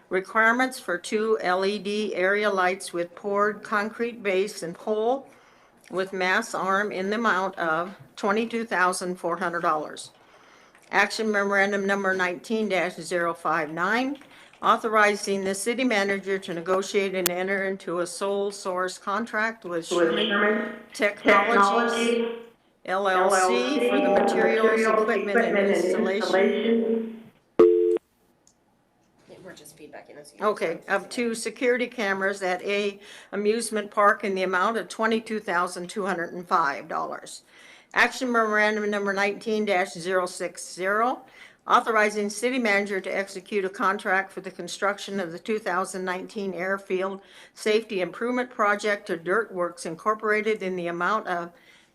requirements for 2 LED area lights with poured concrete base and pole with mass arm in the amount of $22,400. Action memorandum number 19-059, authorizing the city manager to negotiate and enter into a sole source contract with Sherman Technologies Technologies LLC for the LLC for the materials, materials, equipment, and equipment, and installation. installation. We're just feedbacking this. Okay, of 2 security cameras at a amusement park in the amount of $22,205. Action memorandum number 19-060, authorizing city manager to execute a contract for the construction of the 2019 airfield safety improvement project to Dirt Works Incorporated in the amount of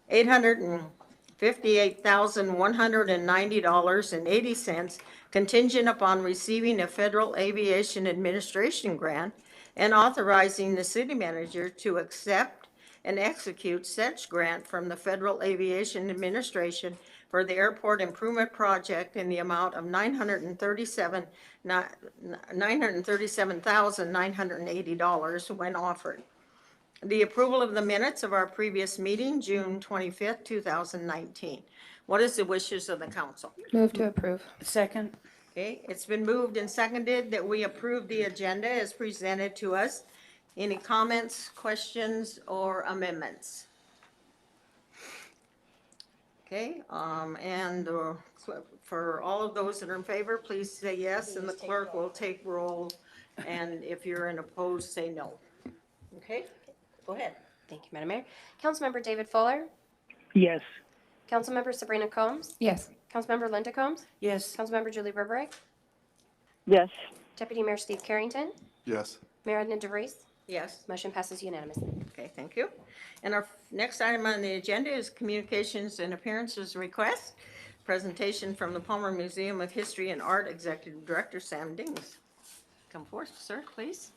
$858,190.80, contingent upon receiving a Federal Aviation Administration grant, and authorizing the city manager to accept and execute such grant from the Federal Aviation Administration for the airport improvement project in the amount of $937,980 when offered. The approval of the minutes of our previous meeting, June 25th, 2019. What is the wishes of the council? Move to approve. Second. Okay, it's been moved and seconded that we approve the agenda as presented to us. Any comments, questions, or amendments? Okay, for all of those that are in favor, please say yes, and the clerk will take roll. And if you're in opposed, say no. Okay, go ahead. Thank you, Madam Mayor. Councilmember David Fuller. Yes. Councilmember Sabrina Combs. Yes. Councilmember Linda Combs. Yes. Councilmember Julie Verbeek. Yes. Deputy Mayor Steve Carrington. Yes. Mayor Edna DeVries. Yes. Motion passes unanimously. Okay, thank you. And our next item on the agenda is communications and appearances request. Presentation from the Palmer Museum of History and Art Executive Director Sam Dings. Come forth, sir, please.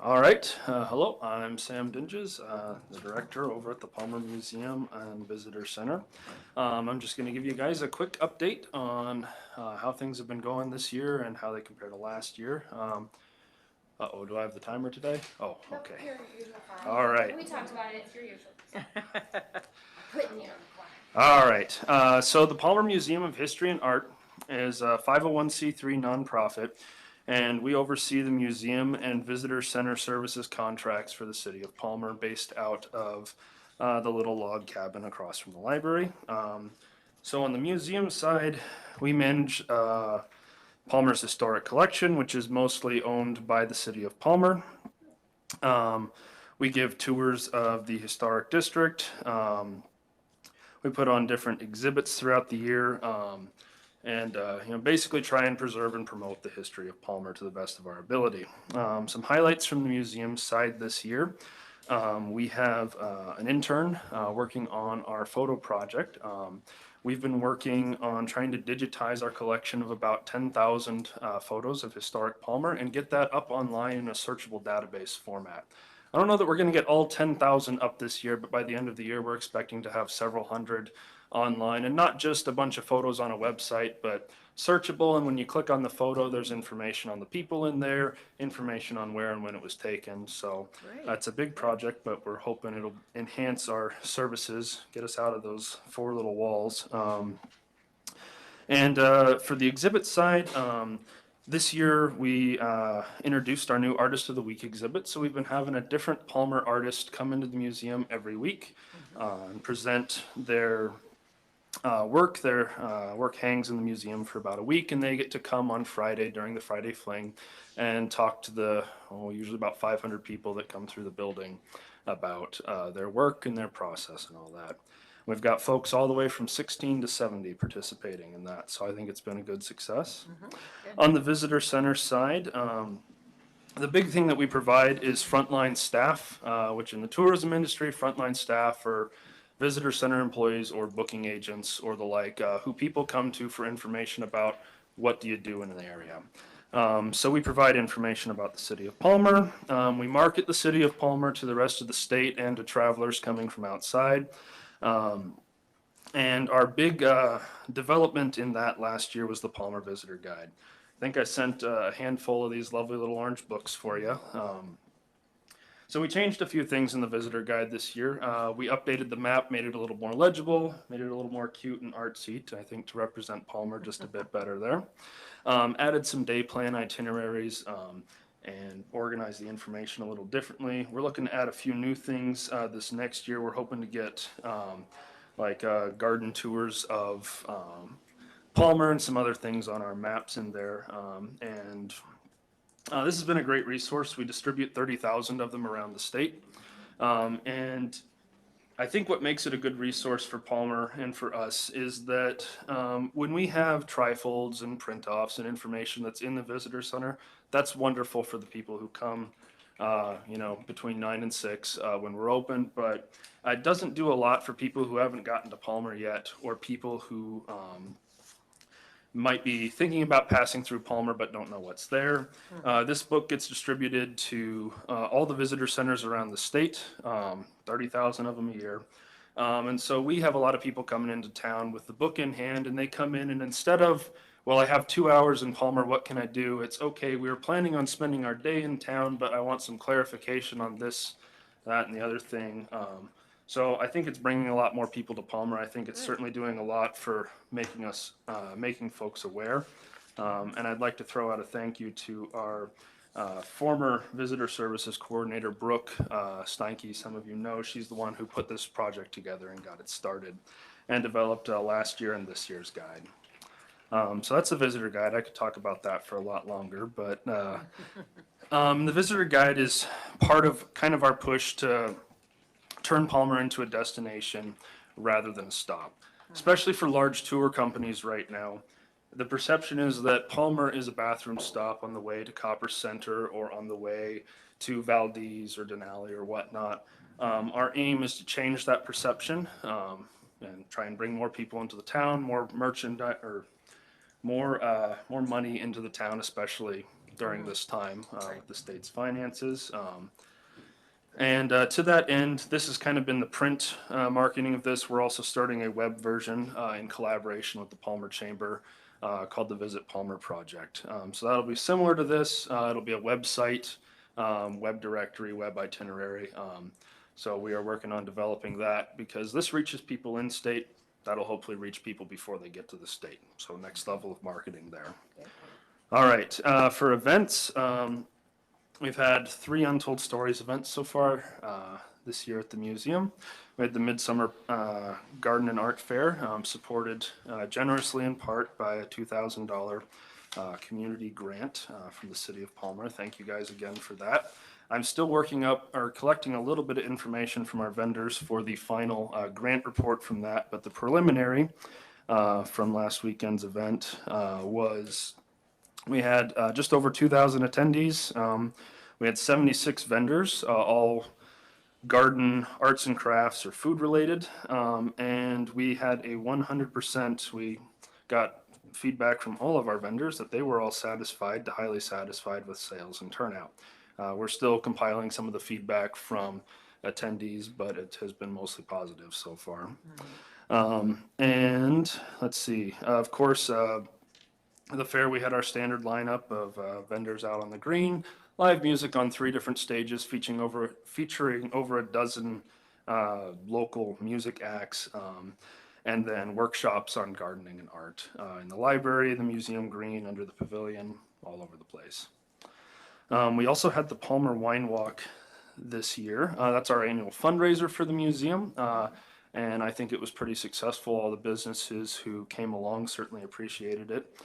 All right. Hello, I'm Sam Dinges, the director over at the Palmer Museum and Visitor Center. I'm just going to give you guys a quick update on how things have been going this year and how they compare to last year. Uh-oh, do I have the timer today? Oh, okay. All right. We talked about it. It's your usual. Putting you. All right. So the Palmer Museum of History and Art is a 501c3 nonprofit, and we oversee the museum and visitor center services contracts for the city of Palmer, based out of the little log cabin across from the library. So on the museum side, we manage Palmer's historic collection, which is mostly owned by the city of Palmer. We give tours of the historic district. We put on different exhibits throughout the year. And basically try and preserve and promote the history of Palmer to the best of our ability. Some highlights from the museum side this year. We have an intern working on our photo project. We've been working on trying to digitize our collection of about 10,000 photos of historic Palmer and get that up online in a searchable database format. I don't know that we're going to get all 10,000 up this year, but by the end of the year, we're expecting to have several hundred online, and not just a bunch of photos on a website, but searchable. And when you click on the photo, there's information on the people in there, information on where and when it was taken. So that's a big project, but we're hoping it'll enhance our services, get us out of those four little walls. And for the exhibit side, this year we introduced our new Artist of the Week exhibit. So we've been having a different Palmer artist come into the museum every week and present their work. Their work hangs in the museum for about a week, and they get to come on Friday during the Friday Fling and talk to the usually about 500 people that come through the building about their work and their process and all that. We've got folks all the way from 16 to 70 participating in that, so I think it's been a good success. On the visitor center side, the big thing that we provide is frontline staff, which in the tourism industry, frontline staff are visitor center employees or booking agents or the like, who people come to for information about what do you do in the area. So we provide information about the city of Palmer. We market the city of Palmer to the rest of the state and to travelers coming from outside. And our big development in that last year was the Palmer Visitor Guide. I think I sent a handful of these lovely little orange books for you. So we changed a few things in the visitor guide this year. We updated the map, made it a little more legible, made it a little more cute and artsy, I think, to represent Palmer just a bit better there. Added some day plan itineraries and organized the information a little differently. We're looking to add a few new things this next year. We're hoping to get garden tours of Palmer and some other things on our maps in there. This has been a great resource. We distribute 30,000 of them around the state. And I think what makes it a good resource for Palmer and for us is that when we have trifolds and print-offs and information that's in the visitor center, that's wonderful for the people who come, between 9 and 6 when we're open. But it doesn't do a lot for people who haven't gotten to Palmer yet, or people who might be thinking about passing through Palmer but don't know what's there. This book gets distributed to all the visitor centers around the state, 30,000 of them a year. And so we have a lot of people coming into town with the book in hand, and they come in, and instead of, well, I have 2 hours in Palmer, what can I do? It's okay, we were planning on spending our day in town, but I want some clarification on this, that, and the other thing. So I think it's bringing a lot more people to Palmer. I think it's certainly doing a lot for making folks aware. And I'd like to throw out a thank you to our former visitor services coordinator, Brooke Steinke. Some of you know she's the one who put this project together and got it started and developed last year and this year's guide. So that's the visitor guide. I could talk about that for a lot longer, but the visitor guide is part of kind of our push to turn Palmer into a destination rather than a stop, especially for large tour companies right now. The perception is that Palmer is a bathroom stop on the way to Copper Center or on the way to Valdez or Denali or whatnot. Our aim is to change that perception and try and bring more people into the town, more merchandise, or more money into the town, especially during this time with the state's finances. And to that end, this has kind of been the print marketing of this. We're also starting a web version in collaboration with the Palmer Chamber called the Visit Palmer Project. So that'll be similar to this. It'll be a website, web directory, web itinerary. So we are working on developing that because this reaches people in state. That'll hopefully reach people before they get to the state. So next level of marketing there. All right, for events, we've had 3 Untold Stories events so far this year at the museum. We had the Midsummer Garden and Art Fair, supported generously in part by a $2,000 community grant from the city of Palmer. Thank you guys again for that. I'm still collecting a little bit of information from our vendors for the final grant report from that, but the preliminary from last weekend's event was we had just over 2,000 attendees. We had 76 vendors, all garden, arts and crafts, or food related. And we had a 100%, we got feedback from all of our vendors that they were all satisfied to highly satisfied with sales and turnout. We're still compiling some of the feedback from attendees, but it has been mostly positive so far. And let's see, of course, the fair, we had our standard lineup of vendors out on the green, live music on 3 different stages featuring over a dozen local music acts, and then workshops on gardening and art in the library, the museum green, under the pavilion, all over the place. We also had the Palmer Wine Walk this year. That's our annual fundraiser for the museum. And I think it was pretty successful. All the businesses who came along certainly appreciated it.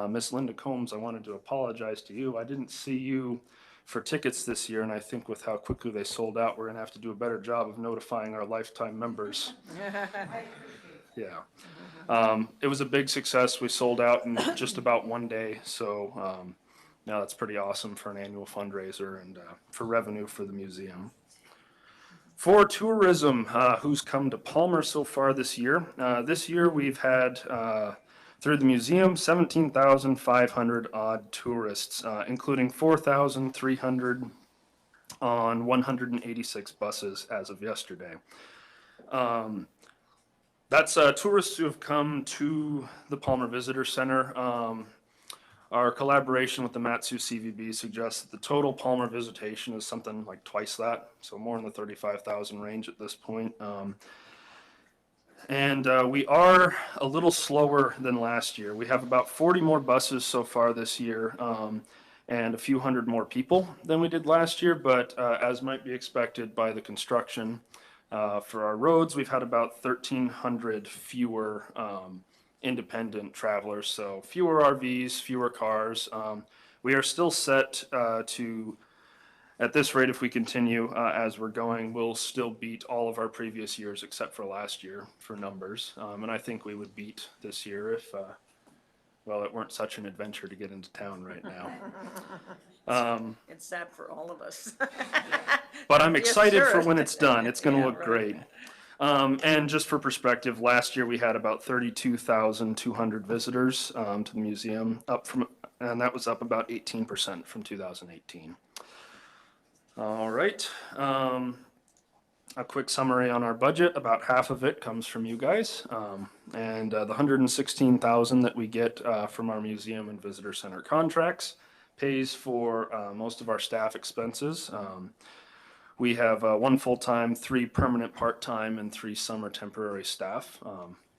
Miss Linda Combs, I wanted to apologize to you. I didn't see you for tickets this year, and I think with how quickly they sold out, we're going to have to do a better job of notifying our lifetime members. Yeah. It was a big success. We sold out in just about 1 day. So now that's pretty awesome for an annual fundraiser and for revenue for the museum. For tourism, who's come to Palmer so far this year? This year we've had Through the museum, 17,500 odd tourists, including 4,300 on 186 buses as of yesterday. That's tourists who have come to the Palmer Visitor Center. Our collaboration with the Matsu CVB suggests that the total Palmer visitation is something like twice that, so more in the 35,000 range at this point. We are a little slower than last year. We have about 40 more buses so far this year, and a few hundred more people than we did last year, but as might be expected by the construction for our roads, we've had about 1,300 fewer independent travelers, so fewer RVs, fewer cars. We are still set to, at this rate, if we continue as we're going, we'll still beat all of our previous years except for last year for numbers. And I think we would beat this year if, well, it weren't such an adventure to get into town right now. It's sad for all of us. But I'm Yes, excited sir. for when it's done. It's going to Yeah, look right. great. And just for perspective, last year we had about 32,200 visitors to the museum, and that was up about 18% from 2018. All right. A quick summary on our budget. About half of it comes from you guys, and the 116,000 that we get from our museum and visitor center contracts pays for most of our staff expenses. We have 1 full-time, 3 permanent part-time, and 3 summer temporary staff.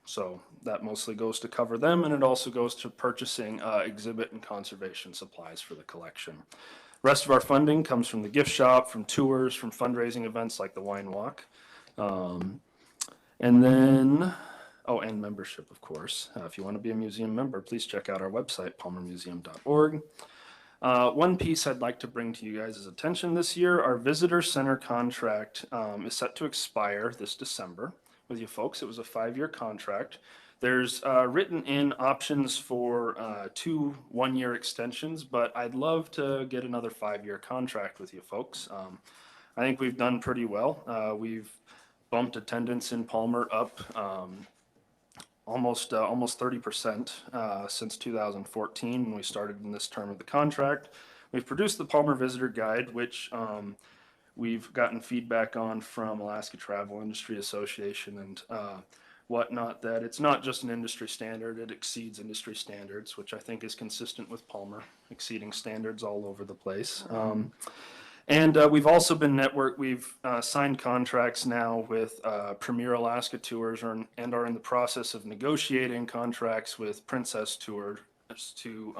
So that mostly goes to cover them, and it also goes to purchasing exhibit and conservation supplies for the collection. Rest of our funding comes from the gift shop, from tours, from fundraising events like the Wine Walk. And then, oh, and membership, of course. If you want to be a museum member, please check out our website, palmermuseum.org. One piece I'd like to bring to you guys' attention this year, our visitor center contract is set to expire this December with you folks. It was a 5-year contract. There's written in options for 2 one-year extensions, but I'd love to get another 5-year contract with you folks. I think we've done pretty well. We've bumped attendance in Palmer up almost 30% since 2014 when we started in this term of the contract. We've produced the Palmer Visitor Guide, which we've gotten feedback on from Alaska Travel Industry Association and whatnot, that it's not just an industry standard, it exceeds industry standards, which I think is consistent with Palmer, exceeding standards all over the place. We've also been we've signed contracts now with Premier Alaska Tours and are in the process of negotiating contracts with Princess Tours to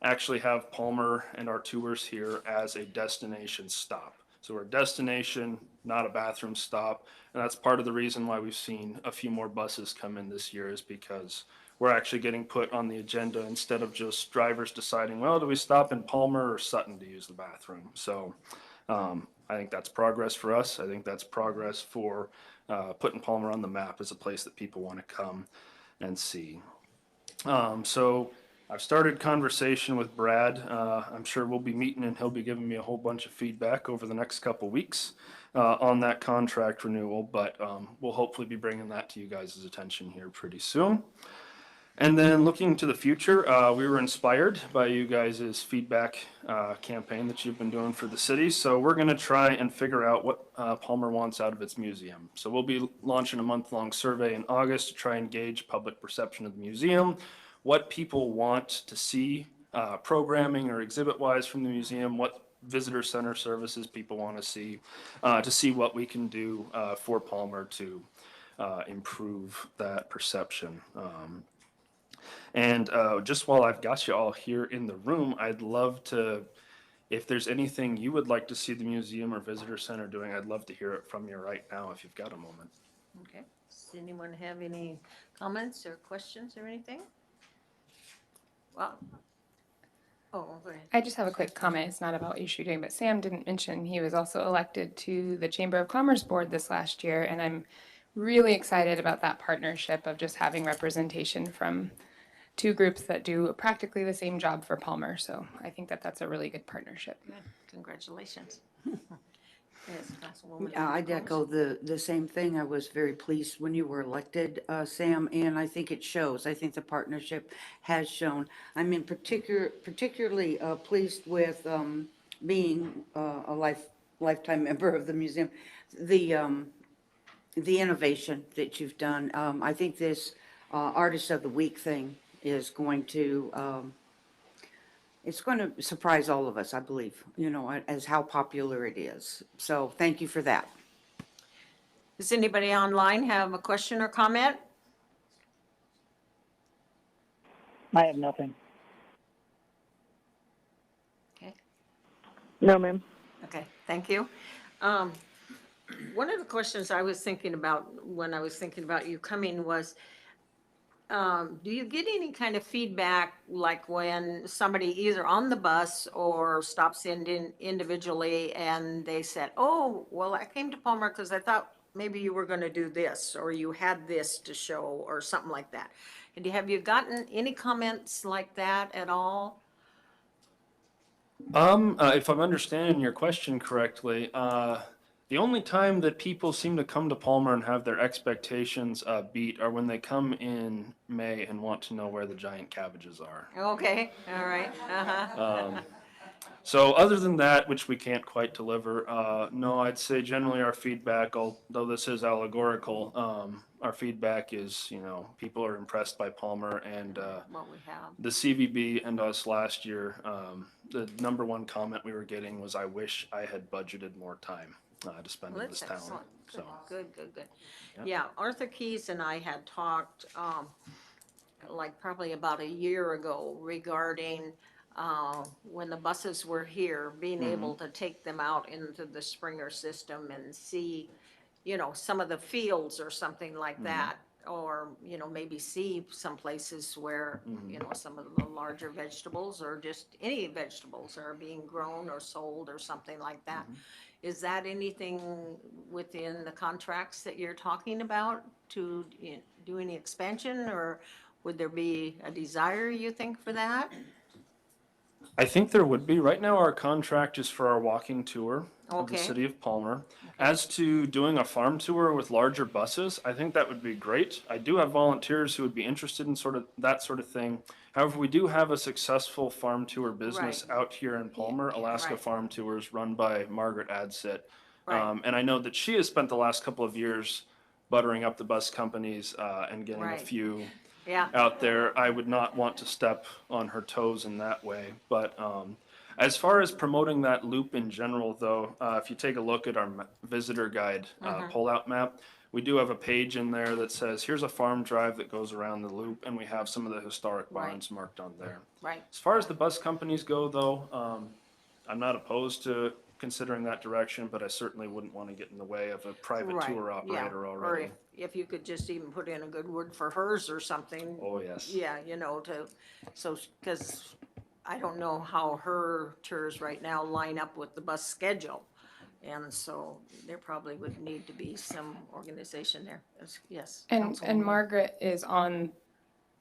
actually have Palmer and our tours here as a destination stop. So we're a destination, not a bathroom stop. And that's part of the reason why we've seen a few more buses come in this year, is because we're actually getting put on the agenda instead of just drivers deciding, well, do we stop in Palmer or Sutton to use the bathroom? So I think that's progress for us. I think that's progress for putting Palmer on the map as a place that people want to come and see. So I've started conversation with Brad. I'm sure we'll be meeting and he'll be giving me a whole bunch of feedback over the next couple weeks on that contract renewal, but we'll hopefully be bringing that to you guys' attention here pretty soon. And then looking to the future, we were inspired by you guys' feedback campaign that you've been doing for the city. So we're going to try and figure out what Palmer wants out of its museum. So we'll be launching a month-long survey in August to try and gauge public perception of the museum, what people want to see programming or exhibit-wise from the museum, what visitor center services people want to see what we can do for Palmer to improve that perception. And just while I've got you all here in the room, I'd love to, if there's anything you would like to see the museum or visitor center doing, I'd love to hear it from you right now if you've got a moment. Okay. Does anyone have any comments or questions or anything? Well, oh, go ahead. I just have a quick comment. It's not about what you should be doing, but Sam didn't mention he was also elected to the Chamber of Commerce Board this last year, and I'm really excited about that partnership of just having representation from 2 groups that do practically the same job for Palmer. So I think that that's a really good partnership. Good. Congratulations. Yes, Councilwoman. I'd Nichols. echo the same thing. I was very pleased when you were elected, Sam, and I think it shows. I think the partnership has shown. I'm in particularly pleased with being a lifetime member of the museum. The, the innovation that you've done. I think this Artist of the Week thing is going to, it's going to surprise all of us, I believe, as how popular it is. So thank you for that. Does anybody online have a question or comment? I have nothing. Okay. No, ma'am. Okay, thank you. One of the questions I was thinking about when I was thinking about you coming was, do you get any kind of feedback, like when somebody either on the bus or stops in individually and they said, oh, well, I came to Palmer because I thought maybe you were going to do this, or you had this to show, or something like that. And have you gotten any comments like that at all? If I'm understanding your question correctly, the only time that people seem to come to Palmer and have their expectations beat are when they come in May and want to know where the giant cabbages are. Okay, all right, uh-huh. So other than that, which we can't quite deliver, no, I'd say generally our feedback, although this is allegorical, our feedback is, people are impressed by Palmer and What we have. the CVB and us last year. The number one comment we were getting was, I wish I had budgeted more time to spend Well, in this that's town. excellent. So, Good, good, good. Yeah, Arthur Keys and I had talked, like probably about a year ago regarding, when the buses were here, being able to take them out into the Springer system and see, some of the fields or something like that. Or, maybe see some places where, some of the larger vegetables or just any vegetables are being grown or sold or something like that. Is that anything within the contracts that you're talking about to do any expansion, or would there be a desire, you think, for that? I think there would be. Right now, our contract is for our walking tour of the Okay. city of Palmer. As to doing a farm tour with larger buses, I think that would be great. I do have volunteers who would be interested in sort of that sort of thing. However, we do have a successful farm tour business Right. out here in Palmer, Alaska Right. Farm Tours, run by Margaret Adsit. Right. And I know that she has spent the last couple of years buttering up the bus companies and getting a Right. few Yeah, out there. I would not want to step on her toes in that way. But as far as promoting that loop in general, though, if you take a look at our visitor guide pullout map, we do have a page in there that says, here's a farm drive that goes around the loop, and we have some of the historic Right. barns marked on there. right. As far as the bus companies go, though, I'm not opposed to considering that direction, but I certainly wouldn't want to get in the way of a private Right, tour yeah. operator Or already. if you could just even put in a good word for hers or something. Oh, yes. Yeah, because I don't know how her tours right now line up with the bus schedule. And so there probably would need to be some organization there. Yes. And Councilwoman. Margaret is on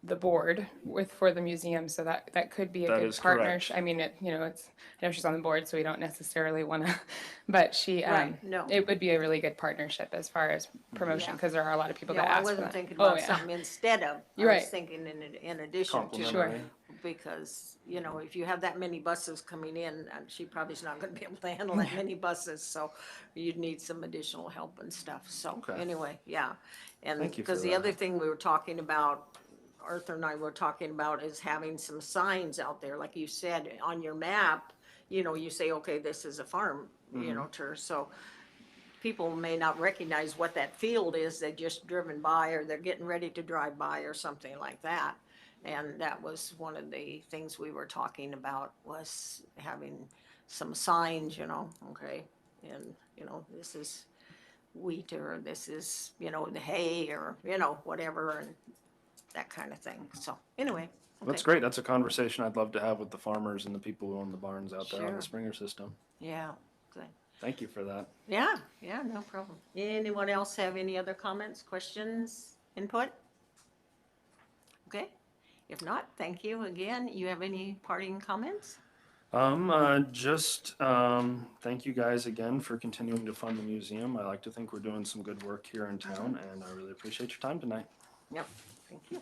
the board for the museum, so that could be a That good is correct. partnership. I mean, I know she's on the board, so we don't necessarily want to, but Right, no. it would be a really good partnership as far as promotion, Yeah. because there are a lot of people No, that I ask for wasn't that. thinking Oh, about yeah. something instead of. You're I was right. thinking in addition to. Complimentary. Because, if you have that many buses coming in, she probably's not gonna be able to handle that many buses, so you'd need some additional help and stuff, so, Okay. anyway, yeah. And, Thank you for because the that. other thing we were talking about, Arthur and I were talking about, is having some signs out there, like you said, on your map, you say, okay, this is a farm, tour, so people may not recognize what that field is, they just driven by, or they're getting ready to drive by, or something like that. And that was one of the things we were talking about, was having some signs, okay, and, this is wheat, or this is, the hay, or, whatever, and that kind of thing, so, anyway. That's okay. great. That's a conversation I'd love to have with the farmers and the people who own the barns out there on Sure. the Springer system. Yeah, good. Thank you for that. Yeah, no problem. Anyone else have any other comments, questions, input? Okay, if not, thank you again. You have any parting comments? Thank you guys again for continuing to fund the museum. I like to think we're doing some good work here in town, and I really appreciate your time tonight. Yep, thank you.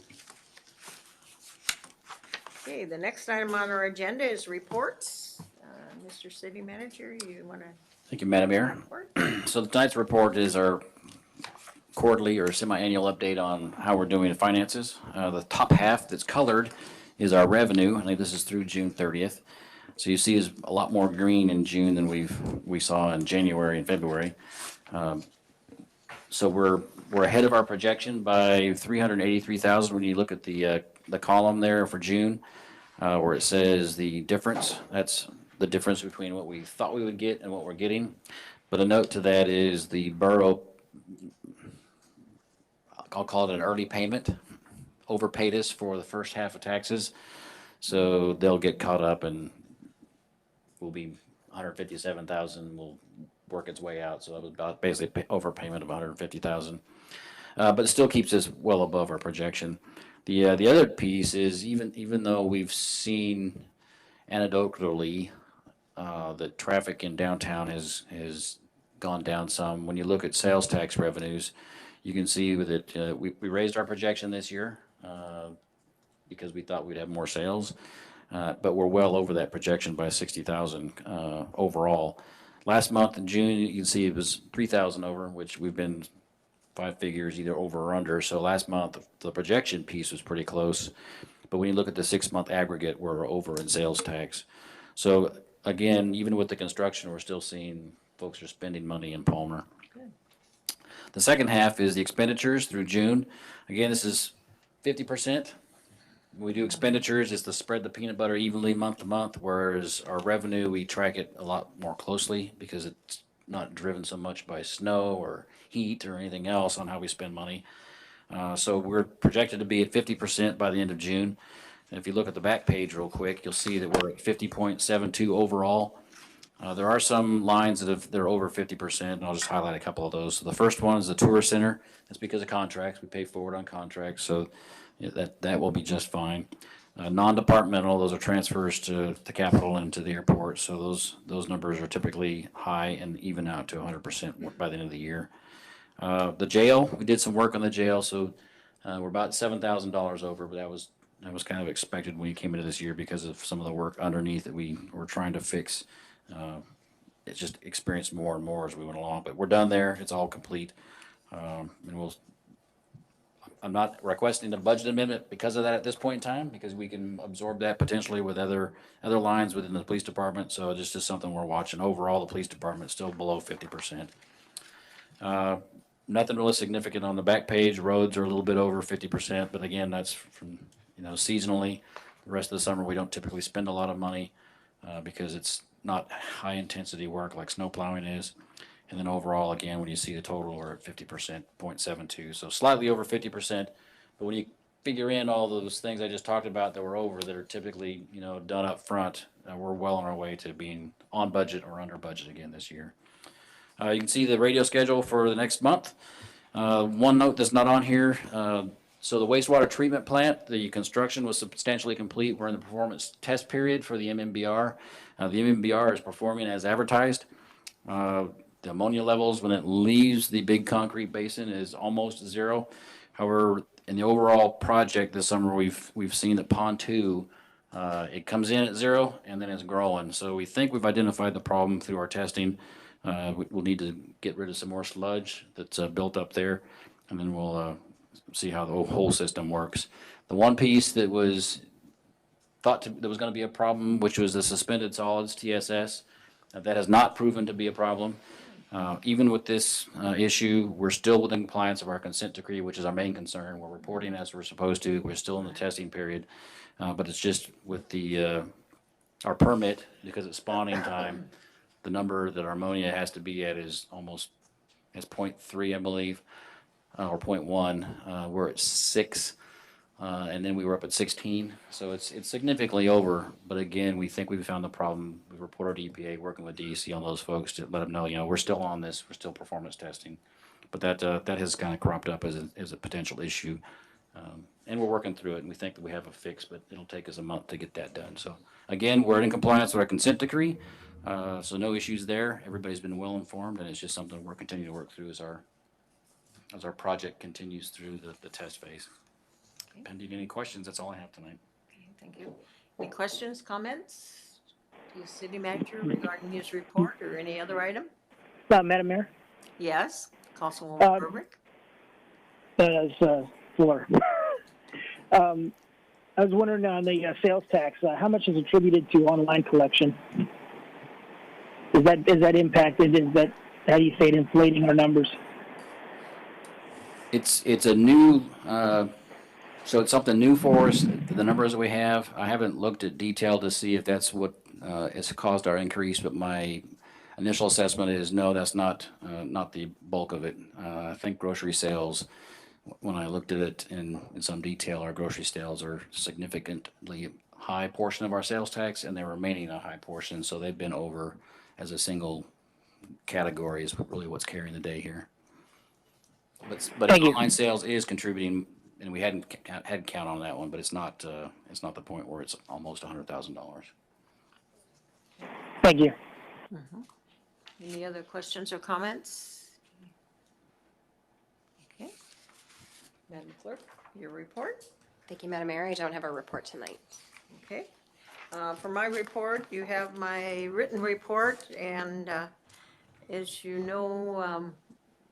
Okay, the next item on our agenda is reports. Mr. City Manager, you want to Thank you, Madam Mayor. report? So tonight's report is our quarterly or semi-annual update on how we're doing in finances. The top half that's colored is our revenue. I think this is through June 30th. So you see is a lot more green in June than we saw in January and February. So we're ahead of our projection by 383,000 when you look at the column there for June, where it says the difference. That's the difference between what we thought we would get and what we're getting. But a note to that is the borough, I'll call it an early payment, overpaid us for the first half of taxes. So they'll get caught up and will be 157,000 will work its way out. So that was about basically overpayment of 150,000. But it still keeps us well above our projection. The other piece is even though we've seen anecdotally that traffic in downtown has gone down some. When you look at sales tax revenues, you can see that we raised our projection this year because we thought we'd have more sales, but we're well over that projection by 60,000 overall. Last month in June, you can see it was 3,000 over, which we've been 5 figures either over or under. So last month the projection piece was pretty close, but when you look at the 6-month aggregate, we're over in sales tax. So again, even with the construction, we're still seeing folks are spending money in Palmer. The second half is the expenditures through June. Again, this is 50%. When we do expenditures, it's to spread the peanut butter evenly month to month, whereas our revenue, we track it a lot more closely because it's not driven so much by snow or heat or anything else on how we spend money. So we're projected to be at 50% by the end of June. And if you look at the back page real quick, you'll see that we're at 50.72 overall. There are some lines that are over 50%, and I'll just highlight a couple of those. So the first one is the tourist center. That's because of contracts. We pay forward on contracts, so that will be just fine. Non-departmental, those are transfers to capital and to the airport. So those numbers are typically high and even out to 100% by the end of the year. The jail, we did some work on the jail, so we're about $7,000 over, but that was kind of expected when we came into this year because of some of the work underneath that we were trying to fix. It just experienced more and more as we went along, but we're done there. It's all complete. And I'm not requesting a budget amendment because of that at this point in time, because we can absorb that potentially with other lines within the police department. So this is something we're watching. Overall, the police department is still below 50%. Nothing really significant on the back page. Roads are a little bit over 50%, but again, that's from, seasonally. The rest of the summer, we don't typically spend a lot of money because it's not high intensity work like snow plowing is. And then overall, again, when you see the total, we're at 50.72, so slightly over 50%. But when you figure in all those things I just talked about that were over, that are typically, done up front, we're well on our way to being on budget or under budget again this year. You can see the radio schedule for the next month. One note that's not on here, so the wastewater treatment plant, the construction was substantially complete. We're in the performance test period for the MMBR. The MMBR is performing as advertised. The ammonia levels when it leaves the big concrete basin is almost zero. However, in the overall project this summer, we've seen that pond 2, it comes in at 0 and then it's growing. So we think we've identified the problem through our testing. We'll need to get rid of some more sludge that's built up there, and then we'll see how the whole system works. The one piece that was that was going to be a problem, which was the suspended solids TSS, that has not proven to be a problem. Even with this issue, we're still within compliance of our consent decree, which is our main concern. We're reporting as we're supposed to. We're still in the testing period, but it's just with our permit, because it's spawning time, the number that our ammonia has to be at is 0.3, I believe, or 0.1. We're at 6, and then we were up at 16. So it's significantly over. But again, we think we've found the problem. We reported to EPA, working with DEC on those folks to let them know, we're still on this. We're still performance testing. But that has kind of cropped up as a potential issue. And we're working through it, and we think that we have a fix, but it'll take us a month to get that done. So again, we're in compliance with our consent decree, so no issues there. Everybody's been well informed, and it's just something we're continuing to work through as our project continues through the test phase. Pending any questions, that's all I have tonight. Thank you. Any questions, comments to the city manager regarding his report or any other item? Madam Mayor, Yes, Councilwoman Burbrick? as Fuller. I was wondering on the sales tax, how much is attributed to online collection? Is that impacted? Is that, how do you say it, inflating our numbers? It's a new, so it's something new for us, the numbers that we have. I haven't looked at detail to see if that's what has caused our increase, but my initial assessment is no, that's not the bulk of it. I think grocery sales, when I looked at it in some detail, our grocery sales are significantly high portion of our sales tax, and they're remaining a high portion, so they've been over as a single category is really what's carrying the day here. But Thank you. online sales is contributing, and we hadn't count on that one, but it's not the point where it's almost $100,000. Thank you. Any other questions or comments? Okay. Madam Clerk, your report? Thank you, Madam Mayor. I don't have a report tonight. Okay. For my report, you have my written report, and as you know,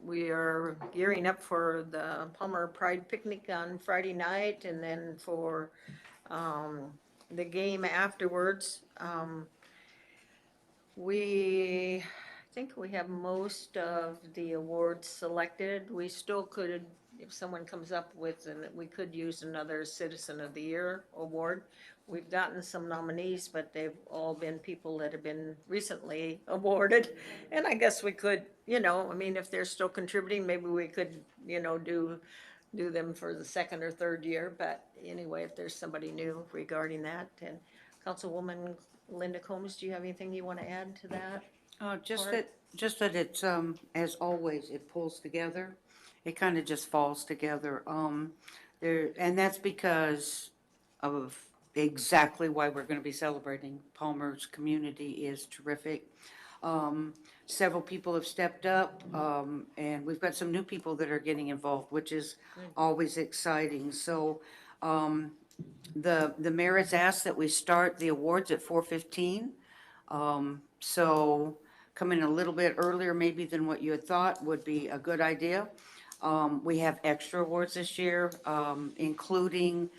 we are gearing up for the Palmer Pride Picnic on Friday night, and then for the game afterwards. I think we have most of the awards selected. We still could, if someone comes up with, and we could use another Citizen of the Year award. We've gotten some nominees, but they've all been people that have been recently awarded. And I guess we could, I mean, if they're still contributing, maybe we could, do them for the second or third year. But anyway, if there's somebody new regarding that. And Councilwoman Linda Combs, do you have anything you want to add to that? Just that it's, as always, it pulls together. It kind of just falls together. And that's because of exactly why we're going to be celebrating. Palmer's community is terrific. Several people have stepped up, and we've got some new people that are getting involved, which is always exciting. So, the mayor has asked that we start the awards at 4:15. So coming a little bit earlier maybe than what you had thought would be a good idea. We have extra awards this year, including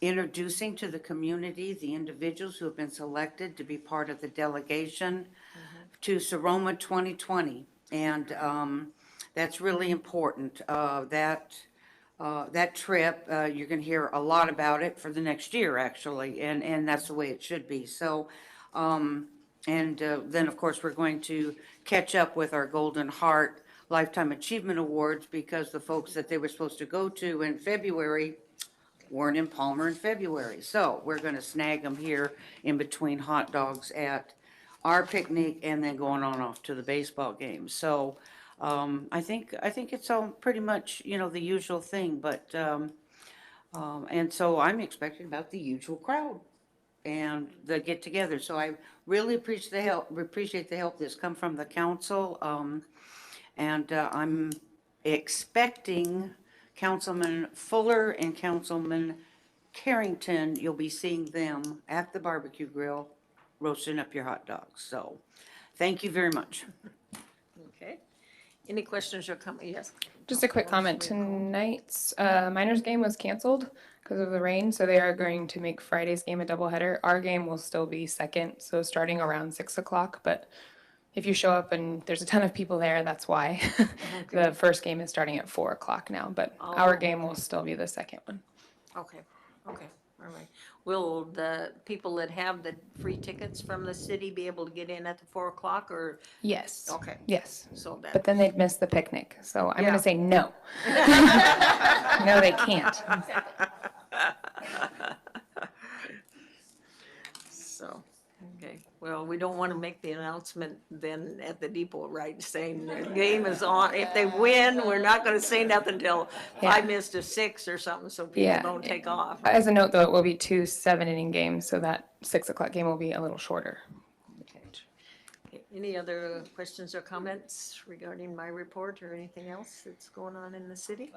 introducing to the community the individuals who have been selected to be part of the delegation to Seroma 2020. And that's really important. That trip, you're going to hear a lot about it for the next year, actually, and that's the way it should be. So, then, of course, we're going to catch up with our Golden Heart Lifetime Achievement Awards because the folks that they were supposed to go to in February weren't in Palmer in February. So we're going to snag them here in between hot dogs at our picnic and then going on off to the baseball game. So I think it's all pretty much, the usual thing, but and so I'm expecting about the usual crowd and the get together. So I really appreciate the help that's come from the council. And I'm expecting Councilman Fuller and Councilman Carrington, you'll be seeing them at the barbecue grill roasting up your hot dogs. So thank you very much. Okay. Any questions or comments? Yes. Just a quick comment. Tonight's Miners game was canceled because of the rain, so they are going to make Friday's game a doubleheader. Our game will still be second, so starting around 6 o'clock. But if you show up and there's a ton of people there, that's why. The first game is starting at 4 o'clock now, but our game will still be the second one. Okay, all right. Will the people that have the free tickets from the city be able to get in at the 4 o'clock or? Yes. Okay. Yes. So But that, then they'd miss the picnic, so I'm Yeah. going to say no. No, they can't. so, okay, well, we don't want to make the announcement then at the depot, right, saying the game is on. If they win, we're not going to say nothing until Yeah. 5 minutes to 6 or something, so people Yeah. don't take off. As a note, though, it will be 2 7-inning games, so that 6 o'clock game will be a little shorter. Okay. Any other questions or comments regarding my report or anything else that's going on in the city?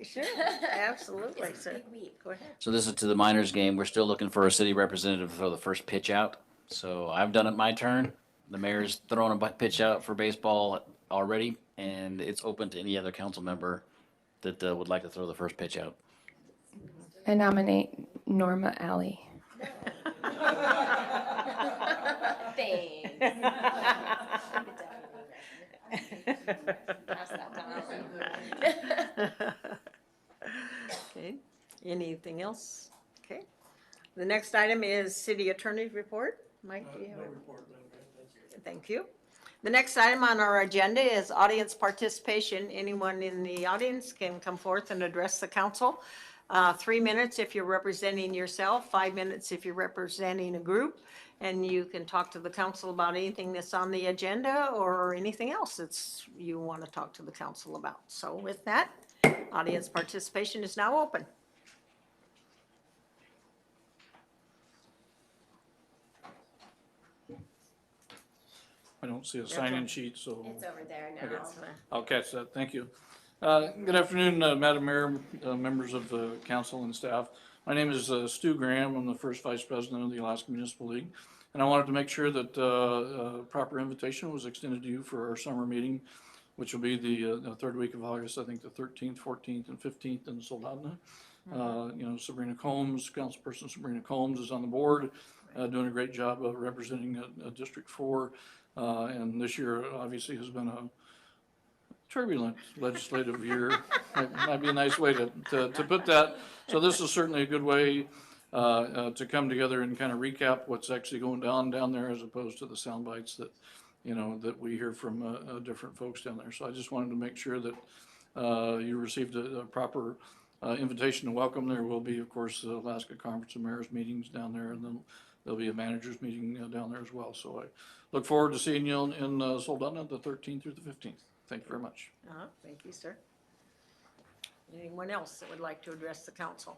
Sure, absolutely, sir. Big week. Go ahead. So this is to the minors game. We're still looking for a city representative to throw the first pitch out. So I've done it my turn. The mayor's thrown a pitch out for baseball already, and it's open to any other council member that would like to throw the first pitch out. I nominate Norma Alley. Thanks. Pass that down. Okay, anything else? Okay. The next item is city attorney's report. Mike, do you have? No report, thank you. The next item on our agenda is audience participation. Anyone in the audience can come forth and address the council. 3 minutes if you're representing yourself, 5 minutes if you're representing a group, and you can talk to the council about anything that's on the agenda or anything else that's you want to talk to the council about. So with that, audience participation is now open. I don't see a sign-in sheet, so It's over there now. I'll catch that. Thank you. Good afternoon, Madam Mayor, members of the council and staff. My name is Stu Graham. I'm the first vice president of the Alaska Municipal League. And I wanted to make sure that proper invitation was extended to you for our summer meeting, which will be the third week of August, I think the 13th, 14th, and 15th in Soldotna. Sabrina Combs, Councilperson Sabrina Combs is on the board, doing a great job of representing District 4. And this year obviously has been a turbulent legislative year. Might be a nice way to put that. So this is certainly a good way to come together and kind of recap what's actually going down there, as opposed to the sound bites that, that we hear from different folks down there. So I just wanted to make sure that you received a proper invitation and welcome. There will be, of course, the Alaska Conference of Mayors meetings down there, and then there'll be a managers meeting down there as well. So I look forward to seeing you in Soldotna the 13th through the 15th. Thank you very much. Thank you, sir. Anyone else that would like to address the council?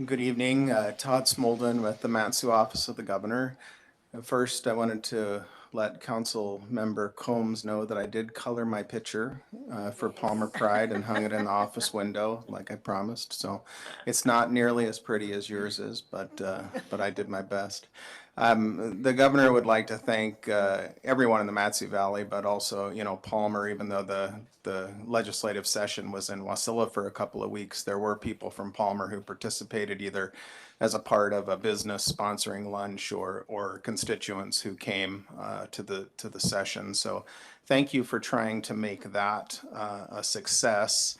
Good evening, Todd Smolden with the Mat-Su Office of the Governor. First, I wanted to let Council Member Combs know that I did color my picture for Palmer Pride and hung it in the office window like I promised. So it's not nearly as pretty as yours is, but I did my best. The governor would like to thank everyone in the Mat-Su Valley, but also, Palmer, even though the legislative session was in Wasilla for a couple of weeks, there were people from Palmer who participated either as a part of a business sponsoring lunch or constituents who came to the session. So thank you for trying to make that a success.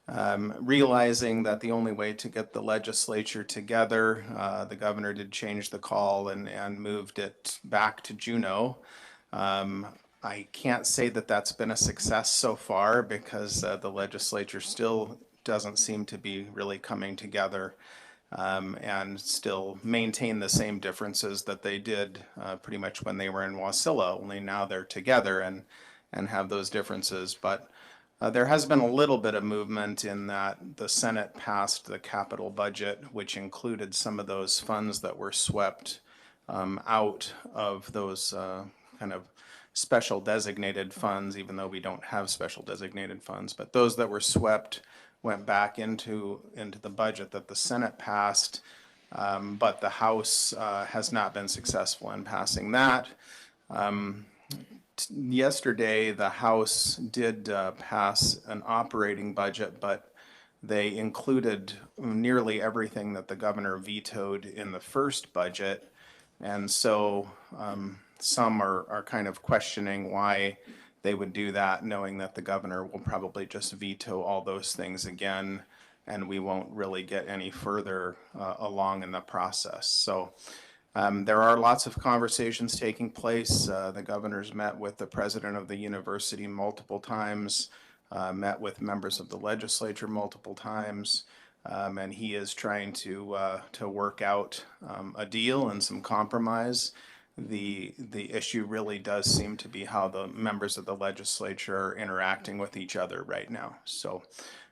Realizing that the only way to get the legislature together, the governor did change the call and moved it back to Juneau. I can't say that that's been a success so far because the legislature still doesn't seem to be really coming together and still maintain the same differences that they did pretty much when they were in Wasilla, only now they're together and have those differences. But there has been a little bit of movement in that the Senate passed the capital budget, which included some of those funds that were swept out of those kind of special designated funds, even though we don't have special designated funds. But those that were swept went back into the budget that the Senate passed, but the House has not been successful in passing that. Yesterday, the House did pass an operating budget, but they included nearly everything that the governor vetoed in the first budget. And so some are kind of questioning why they would do that, knowing that the governor will probably just veto all those things again, and we won't really get any further along in the process. So there are lots of conversations taking place. The governor's met with the president of the university multiple times. met with members of the legislature multiple times. And he is trying to work out a deal and some compromise. The issue really does seem to be how the members of the legislature are interacting with each other right now. So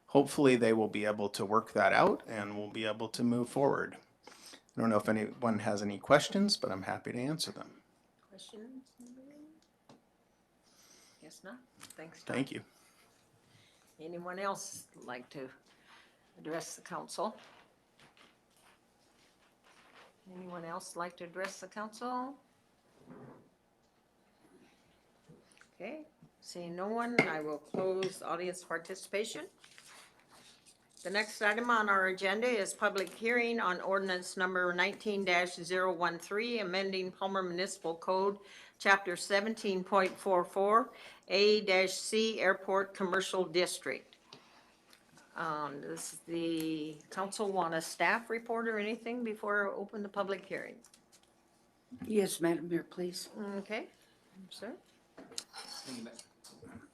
hopefully they will be able to work that out and we'll be able to move forward. I don't know if anyone has any questions, but I'm happy to answer them. Questions? Guess not. Thanks, Tom. Thank you. Anyone else like to address the council? Anyone else like to address the council? Okay, seeing no one, I will close audience participation. The next item on our agenda is public hearing on ordinance number 19-013, amending Palmer Municipal Code, Chapter 17.44, A-C Airport Commercial District. Does the council want a staff report or anything before I open the public hearing? Yes, Madam Mayor, please. Okay, sir?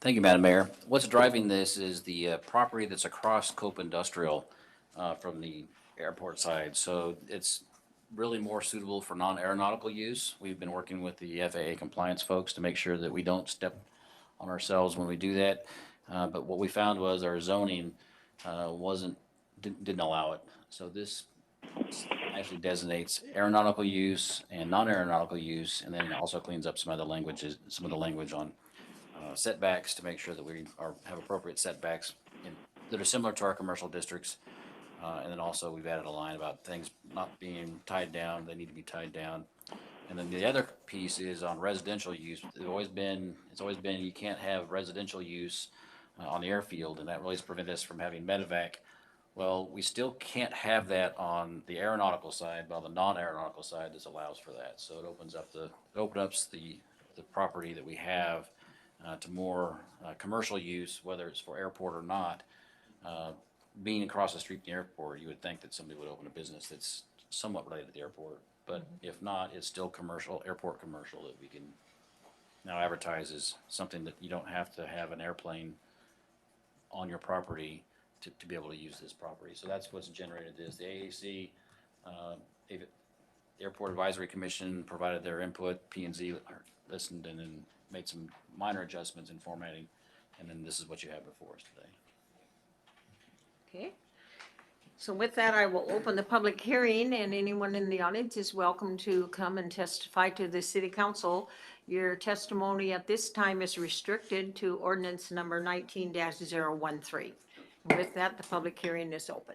Thank you, Madam Mayor. What's driving this is the property that's across Cope Industrial from the airport side. So it's really more suitable for non-aeronautical use. We've been working with the FAA compliance folks to make sure that we don't step on ourselves when we do that. But what we found was our zoning didn't allow it. So this actually designates aeronautical use and non-aeronautical use, and then it also cleans up some of the language on setbacks to make sure that we have appropriate setbacks that are similar to our commercial districts. And then also we've added a line about things not being tied down, they need to be tied down. And then the other piece is on residential use. It's always been you can't have residential use on the airfield, and that really has prevented us from having medevac. Well, we still can't have that on the aeronautical side, but on the non-aeronautical side, this allows for that. So it opens up the property that we have to more commercial use, whether it's for airport or not. Being across the street from the airport, you would think that somebody would open a business that's somewhat related to the airport. But if not, it's still commercial, airport commercial that we can now advertise as something that you don't have to have an airplane on your property to be able to use this property. So that's what's generated this. The AAC, Airport Advisory Commission provided their input, P&Z listened and then made some minor adjustments in formatting, and then this is what you have before us today. Okay. So with that, I will open the public hearing, and anyone in the audience is welcome to come and testify to the city council. Your testimony at this time is restricted to ordinance number 19-013. With that, the public hearing is open.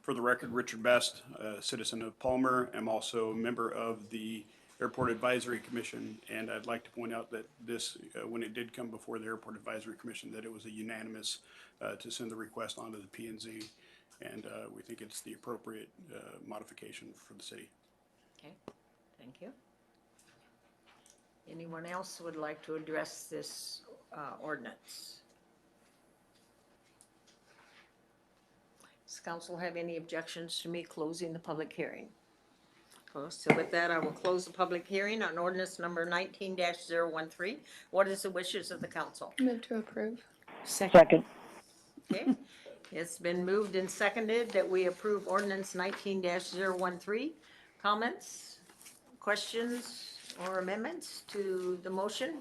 For the record, Richard Best, a citizen of Palmer. I'm also a member of the Airport Advisory Commission, and I'd like to point out that this, when it did come before the Airport Advisory Commission, that it was a unanimous to send the request onto the P&Z, and we think it's the appropriate modification for the city. Okay, thank you. Anyone else would like to address this ordinance? Does council have any objections to me closing the public hearing? Close. So with that, I will close the public hearing on ordinance number 19-013. What is the wishes of the council? Move to approve. Second. Okay, it's been moved and seconded that we approve ordinance 19-013. Comments, questions, or amendments to the motion?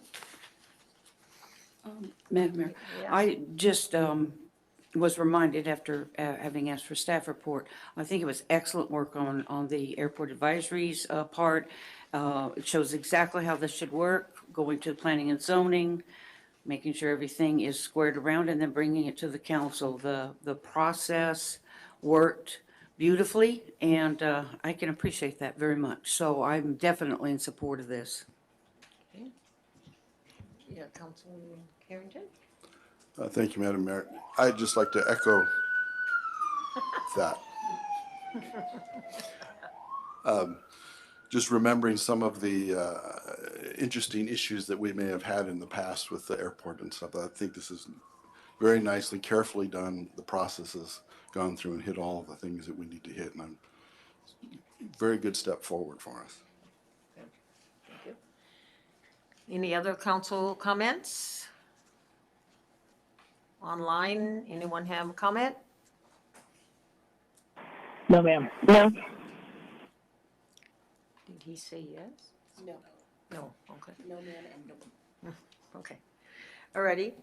Madam Mayor, Yeah. I just was reminded after having asked for staff report, I think it was excellent work on the airport advisories part. It shows exactly how this should work, going to planning and zoning, making sure everything is squared around, and then bringing it to the council. The process worked beautifully, and I can appreciate that very much. So I'm definitely in support of this. Okay. Yeah, Councilman Carrington? Thank you, Madam Mayor. I'd just like to echo that. Just remembering some of the interesting issues that we may have had in the past with the airport and stuff. I think this is very nicely, carefully done. The process has gone through and hit all of the things that we need to hit, and I'm very good step forward for us. Thank you. Any other council comments? Online, anyone have a comment? No, ma'am. Did he say yes? No, No, okay. no, ma'am, and no. Okay. Alrighty,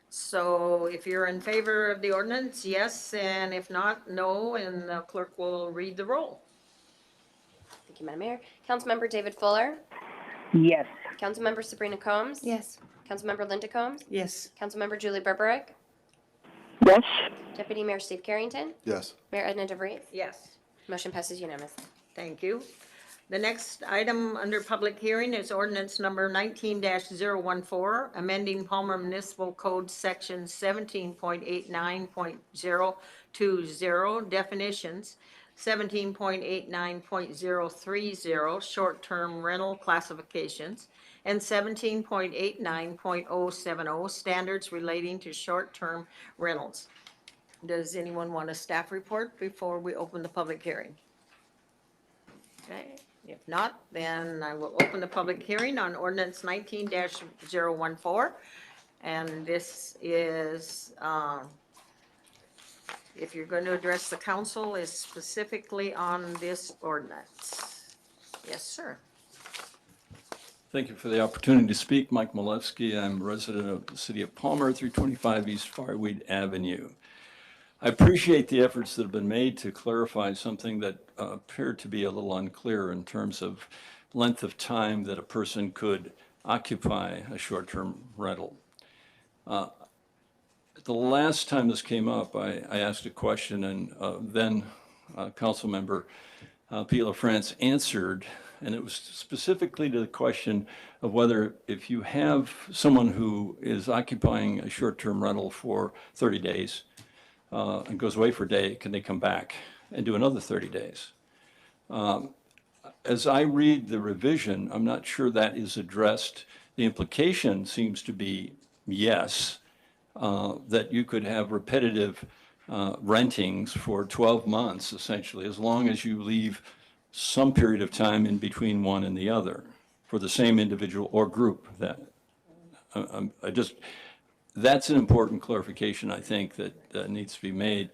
so if you're in favor of the ordinance, yes, and if not, no, and the clerk will read the roll. Thank you, Madam Mayor. Councilmember David Fuller, Yes. Councilmember Sabrina Combs. Yes. Councilmember Linda Combs, Yes. Councilmember Julie Berberick, Yes. Deputy Mayor Steve Carrington, Yes. Mayor Edna DeVries. Yes, Motion passes unanimously. thank you. The next item under public hearing is ordinance number 19-014, amending Palmer Municipal Code Section 17.89.020 definitions, 17.89.030 short-term rental classifications, and 17.89.070 standards relating to short-term rentals. Does anyone want a staff report before we open the public hearing? Okay, if not, then I will open the public hearing on ordinance 19-014. And this is, if you're going to address the council, is specifically on this ordinance. Yes, sir. Thank you for the opportunity to speak. Mike Malevsky. I'm a resident of the city of Palmer, 325 East Fireweed Avenue. I appreciate the efforts that have been made to clarify something that appeared to be a little unclear in terms of length of time that a person could occupy a short-term rental. The last time this came up, I asked a question, and then Councilmember Pete LaFrance answered, and it was specifically to the question of whether if you have someone who is occupying a short-term rental for 30 days and goes away for a day, can they come back and do another 30 days? As I read the revision, I'm not sure that is addressed. The implication seems to be yes, that you could have repetitive rentings for 12 months, essentially, as long as you leave some period of time in between one and the other for the same individual or group. That that's an important clarification, I think, that needs to be made,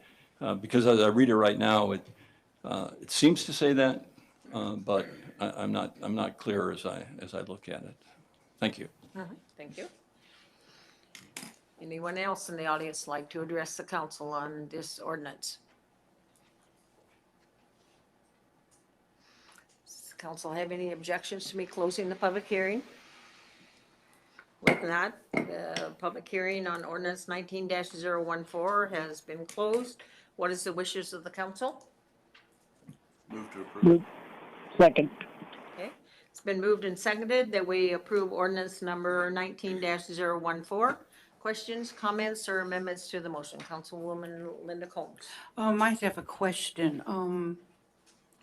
because as I read it right now, it seems to say that, but I'm not clear as I look at it. Thank you. Thank you. Anyone else in the audience like to address the council on this ordinance? Does the council have any objections to me closing the public hearing? With that, the public hearing on ordinance 19-014 has been closed. What is the wishes of the council? Move to approve. Second. Okay, it's been moved and seconded that we approve ordinance number 19-014. Questions, comments, or amendments to the motion? Councilwoman Linda Combs. I might have a question.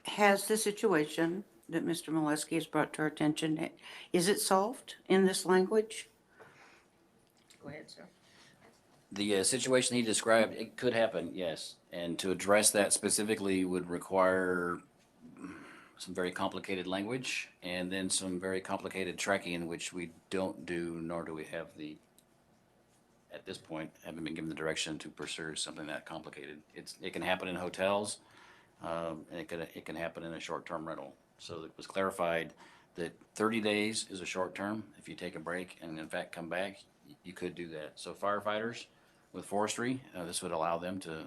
Has the situation that Mr. Molesky has brought to our attention, is it solved in this language? Go ahead, sir. The situation he described, it could happen, yes. And to address that specifically would require some very complicated language and then some very complicated tracking, which we don't do, nor do we have at this point, haven't been given the direction to pursue something that complicated. It can happen in hotels, and it can happen in a short-term rental. So it was clarified that 30 days is a short term. If you take a break and in fact come back, you could do that. So firefighters with forestry, this would allow them to,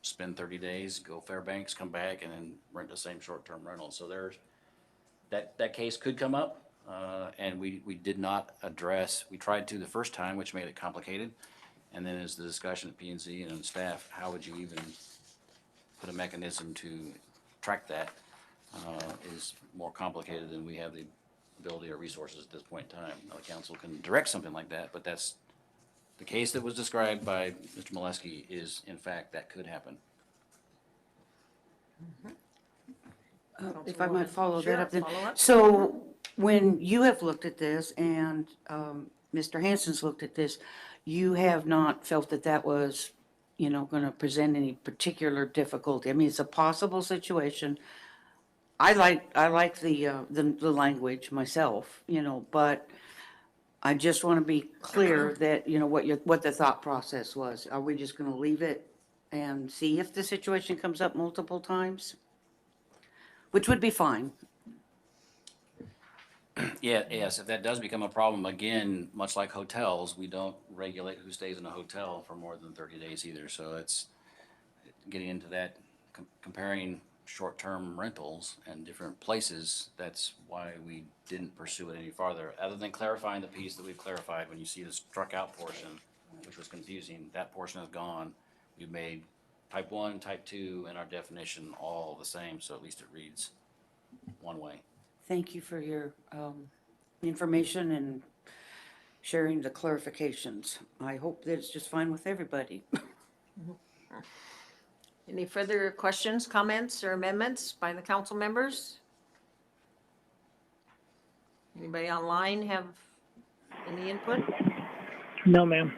spend 30 days, go Fairbanks, come back, and then rent the same short-term rental. So there's that case could come up, and we did not address. We tried to the first time, which made it complicated, and then as the discussion at P&Z and staff, how would you even put a mechanism to track that? Is more complicated than we have the ability or resources at this point in time. Now, the council can direct something like that, but that's the case that was described by Mr. Molesky is, in fact, that could happen. If I might follow Sure, that up then. follow up. So when you have looked at this and Mr. Hansen's looked at this, you have not felt that that was going to present any particular difficulty. I mean, it's a possible situation. I like the language myself, but I just want to be clear that, what the thought process was. Are we just going to leave it and see if the situation comes up multiple times? Which would be fine. Yeah, yes, if that does become a problem, again, much like hotels, we don't regulate who stays in a hotel for more than 30 days either. So it's getting into that, comparing short-term rentals and different places. That's why we didn't pursue it any farther, other than clarifying the piece that we've clarified. When you see the struck out portion, which was confusing, that portion is gone. We've made type 1, type 2 in our definition all the same, so at least it reads one way. Thank you for your information and sharing the clarifications. I hope that it's just fine with everybody. Any further questions, comments, or amendments by the council members? Anybody online have any input? No, ma'am.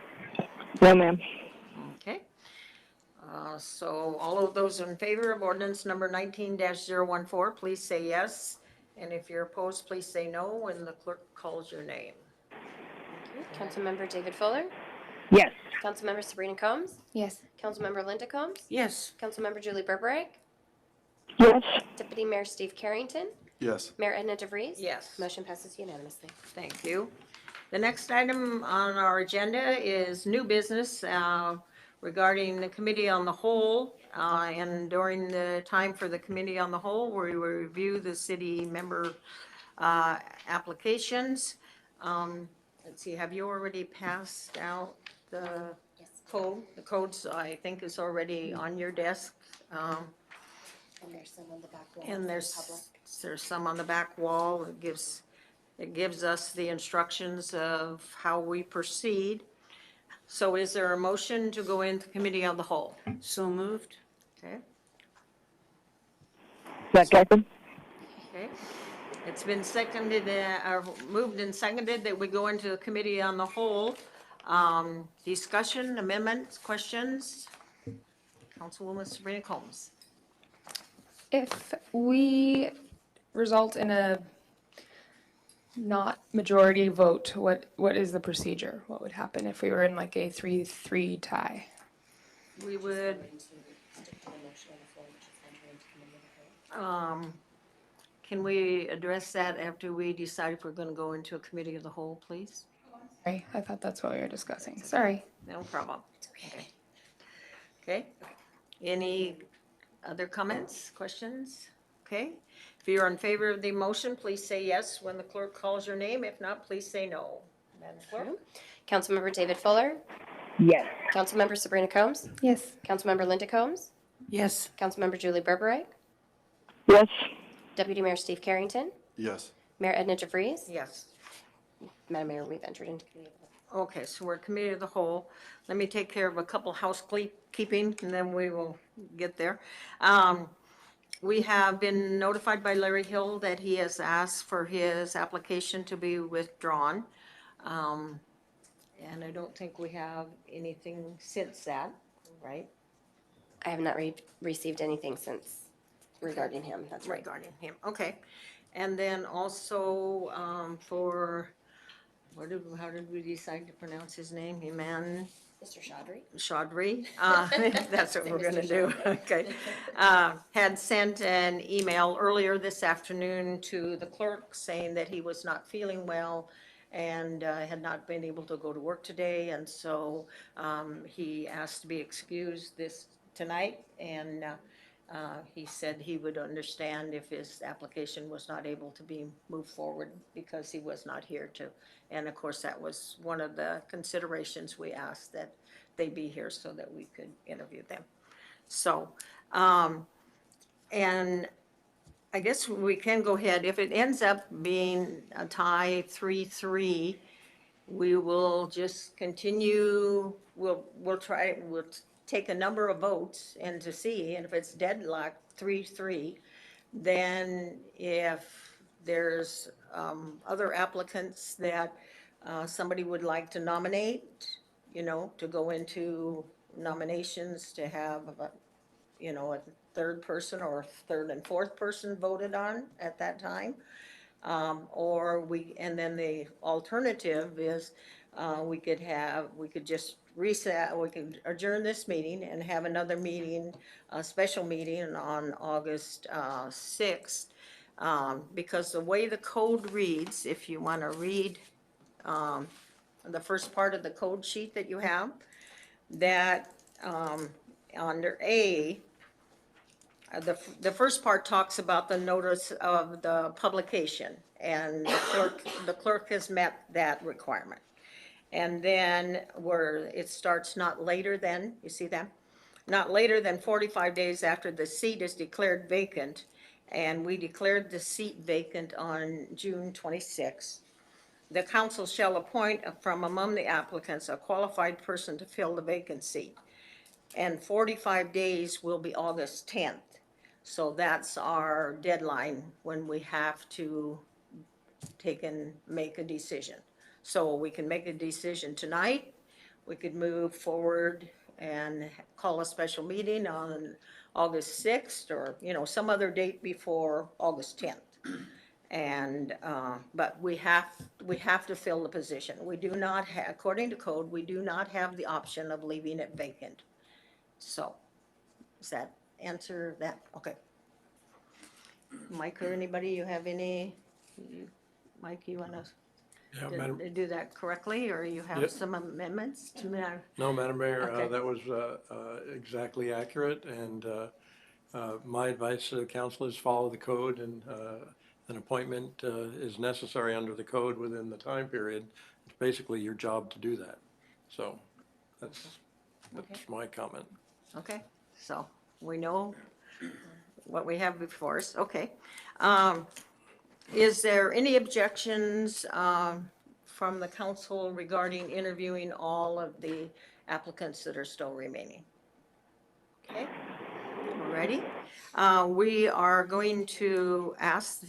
No, ma'am. Okay. So all of those in favor of ordinance number 19-014, please say yes. And if you're opposed, please say no when the clerk calls your name. Councilmember David Fuller, Yes. Councilmember Sabrina Combs, Yes. Councilmember Linda Combs, Yes, Councilmember Julie Berberag, Yes. Deputy Mayor Steve Carrington, Yes. Mayor Edna DeVries. Yes. Motion passes unanimously. Thank you. The next item on our agenda is new business regarding the committee on the whole. And during the time for the committee on the whole, we will review the city member applications. Let's see, have you already passed out the Yes. code? The codes, I think, is already on your desk. And there's some on the back wall. And for there's public. some on the back wall. It gives us the instructions of how we proceed. So is there a motion to go into committee on the whole? so moved. Okay, Second. okay. It's been seconded, or moved and seconded that we go into a committee on the whole. Discussion, amendments, questions? Councilwoman Sabrina Combs. If we result in a not majority vote, what is the procedure? What would happen if we were in like a 3-3 tie? We would, Stick to the motion on the floor, which is entering into committee of the whole. can we address that after we decide if we're going to go into a committee of the whole, please? Sorry, I thought that's what we were discussing. Sorry. No problem. Okay. Okay. Any other comments, questions? Okay. If you're in favor of the motion, please say yes when the clerk calls your name. If not, please say no. Madam Clerk? Councilmember David Fuller, Yes. Councilmember Sabrina Combs, Yes. Councilmember Linda Combs, Yes, Councilmember Julie Berberag, Yes. Deputy Mayor Steve Carrington, Yes. Mayor Edna DeVries. Yes. Madam Mayor, we've entered into committee of the whole. Okay, so we're committee of the whole. Let me take care of a couple housekeeping, and then we will get there. We have been notified by Larry Hill that he has asked for his application to be withdrawn. And I don't think we have anything since that, right? I have not received anything since regarding him, that's right. Regarding him, okay. And then also, how did we decide to pronounce his name? Iman Mr. Chaudhry? Chaudhry, that's what we're gonna do, okay. Had sent an email earlier this afternoon to the clerk saying that he was not feeling well and had not been able to go to work today, and so he asked to be excused tonight, and he said he would understand if his application was not able to be moved forward because he was not here to. And of course, that was one of the considerations we asked, that they be here so that we could interview them. So, and I guess we can go ahead. If it ends up being a tie 3-3, we will just continue, we'll take a number of votes and to see, and if it's deadlocked 3-3, then if there's other applicants that somebody would like to nominate, to go into nominations to have, you know, a third person or third and fourth person voted on at that time. And then the alternative is, we could just reset, we could adjourn this meeting and have another meeting, a special meeting on August 6th. Because the way the code reads, if you want to read the first part of the code sheet that you have, that under A, the first part talks about the notice of the publication, and the clerk has met that requirement. And then where it starts not later than, you see that? Not later than 45 days after the seat is declared vacant, and we declared the seat vacant on June 26th. The council shall appoint from among the applicants a qualified person to fill the vacant seat. And 45 days will be August 10th. So that's our deadline when we have to take and make a decision. So we can make a decision tonight. We could move forward and call a special meeting on August 6th or, you know, some other date before August 10th. And, but we have to fill the position. We do not have, according to code, we do not have the option of leaving it vacant. So, does that answer that? Okay. Mike or anybody, you have any, Mike, you want Yeah, Madam, to do that correctly, or you have Yep. some amendments to that? no, Madam Mayor, Okay. that was exactly accurate, and my advice to the council is follow the code, and an appointment is necessary under the code within the time period. It's basically your job to do that. So that's my comment. Okay, so we know what we have before us, okay. Is there any objections from the council regarding interviewing all of the applicants that are still remaining? Okay, we're ready. We are going to ask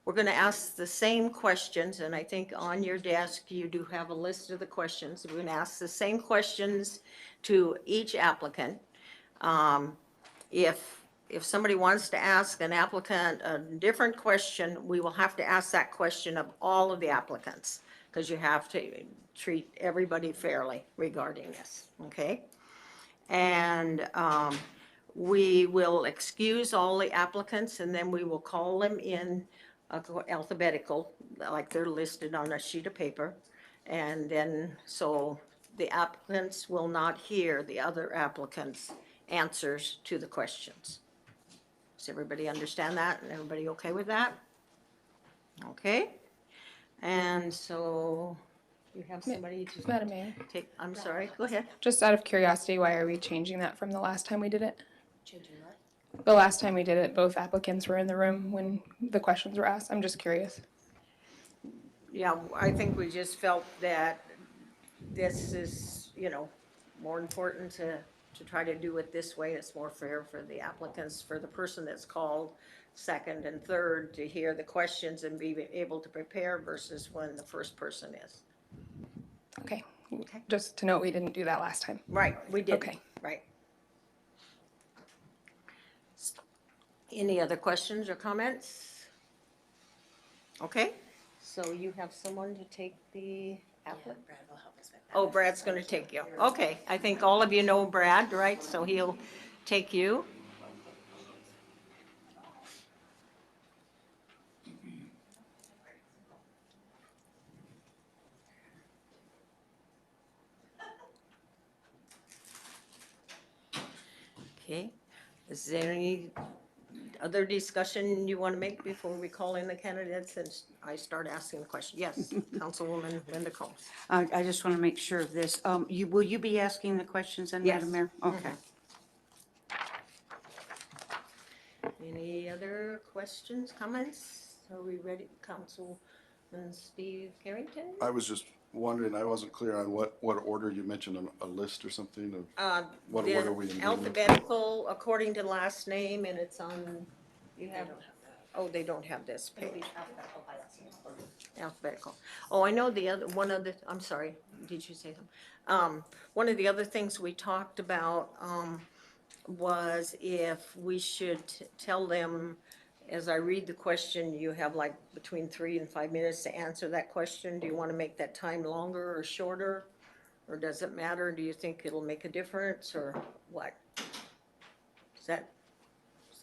we're going to ask the same questions, and I think on your desk you do have a list of the questions. We're going to ask the same questions to each applicant. If somebody wants to ask an applicant a different question, we will have to ask that question of all of the applicants, because you have to treat everybody fairly regarding this, okay? And we will excuse all the applicants, and then we will call them in alphabetical, like they're listed on a sheet of paper. And then, so the applicants will not hear the other applicants' answers to the questions. Does everybody understand that? And everybody okay with that? Okay. And so you have somebody to Madam Mayor, take, I'm sorry, go ahead. just out of curiosity, why are we changing that from the last time we did it? The last time we did it, both applicants were in the room when the questions were asked. I'm just curious. Yeah, I think we just felt that this is, you know, more important to try to do it this way. It's more fair for the applicants, for the person that's called second and third to hear the questions and be able to prepare versus when the first person is. Okay. Okay. Just to note, we didn't do that last time. Right, we did. Okay. Right. Any other questions or comments? Okay, so you have someone to take the applicant? Brad will help us with that. Oh, Brad's going to take you. Okay, I think all of you know Brad, right? So he'll take you. Okay, is there any other discussion you want to make before we call in the candidates and I start asking the question? Yes, Councilwoman Linda Combs. I just want to make sure of this. Will you be asking the questions then, Yes. Madam Mayor? Okay. Any other questions, comments? Are we ready, Councilman Steve Carrington? I was just wondering, I wasn't clear on what order you mentioned, a list or something of what The order we in? alphabetical according to last name, and it's on, you have, oh, they don't have this page. alphabetical. Oh, I know the other, one other, I'm sorry, did you say something? One of the other things we talked about, was if we should tell them, as I read the question, you have like between 3 and 5 minutes to answer that question. Do you want to make that time longer or shorter? Or does it matter? Do you think it'll make a difference or what? Is that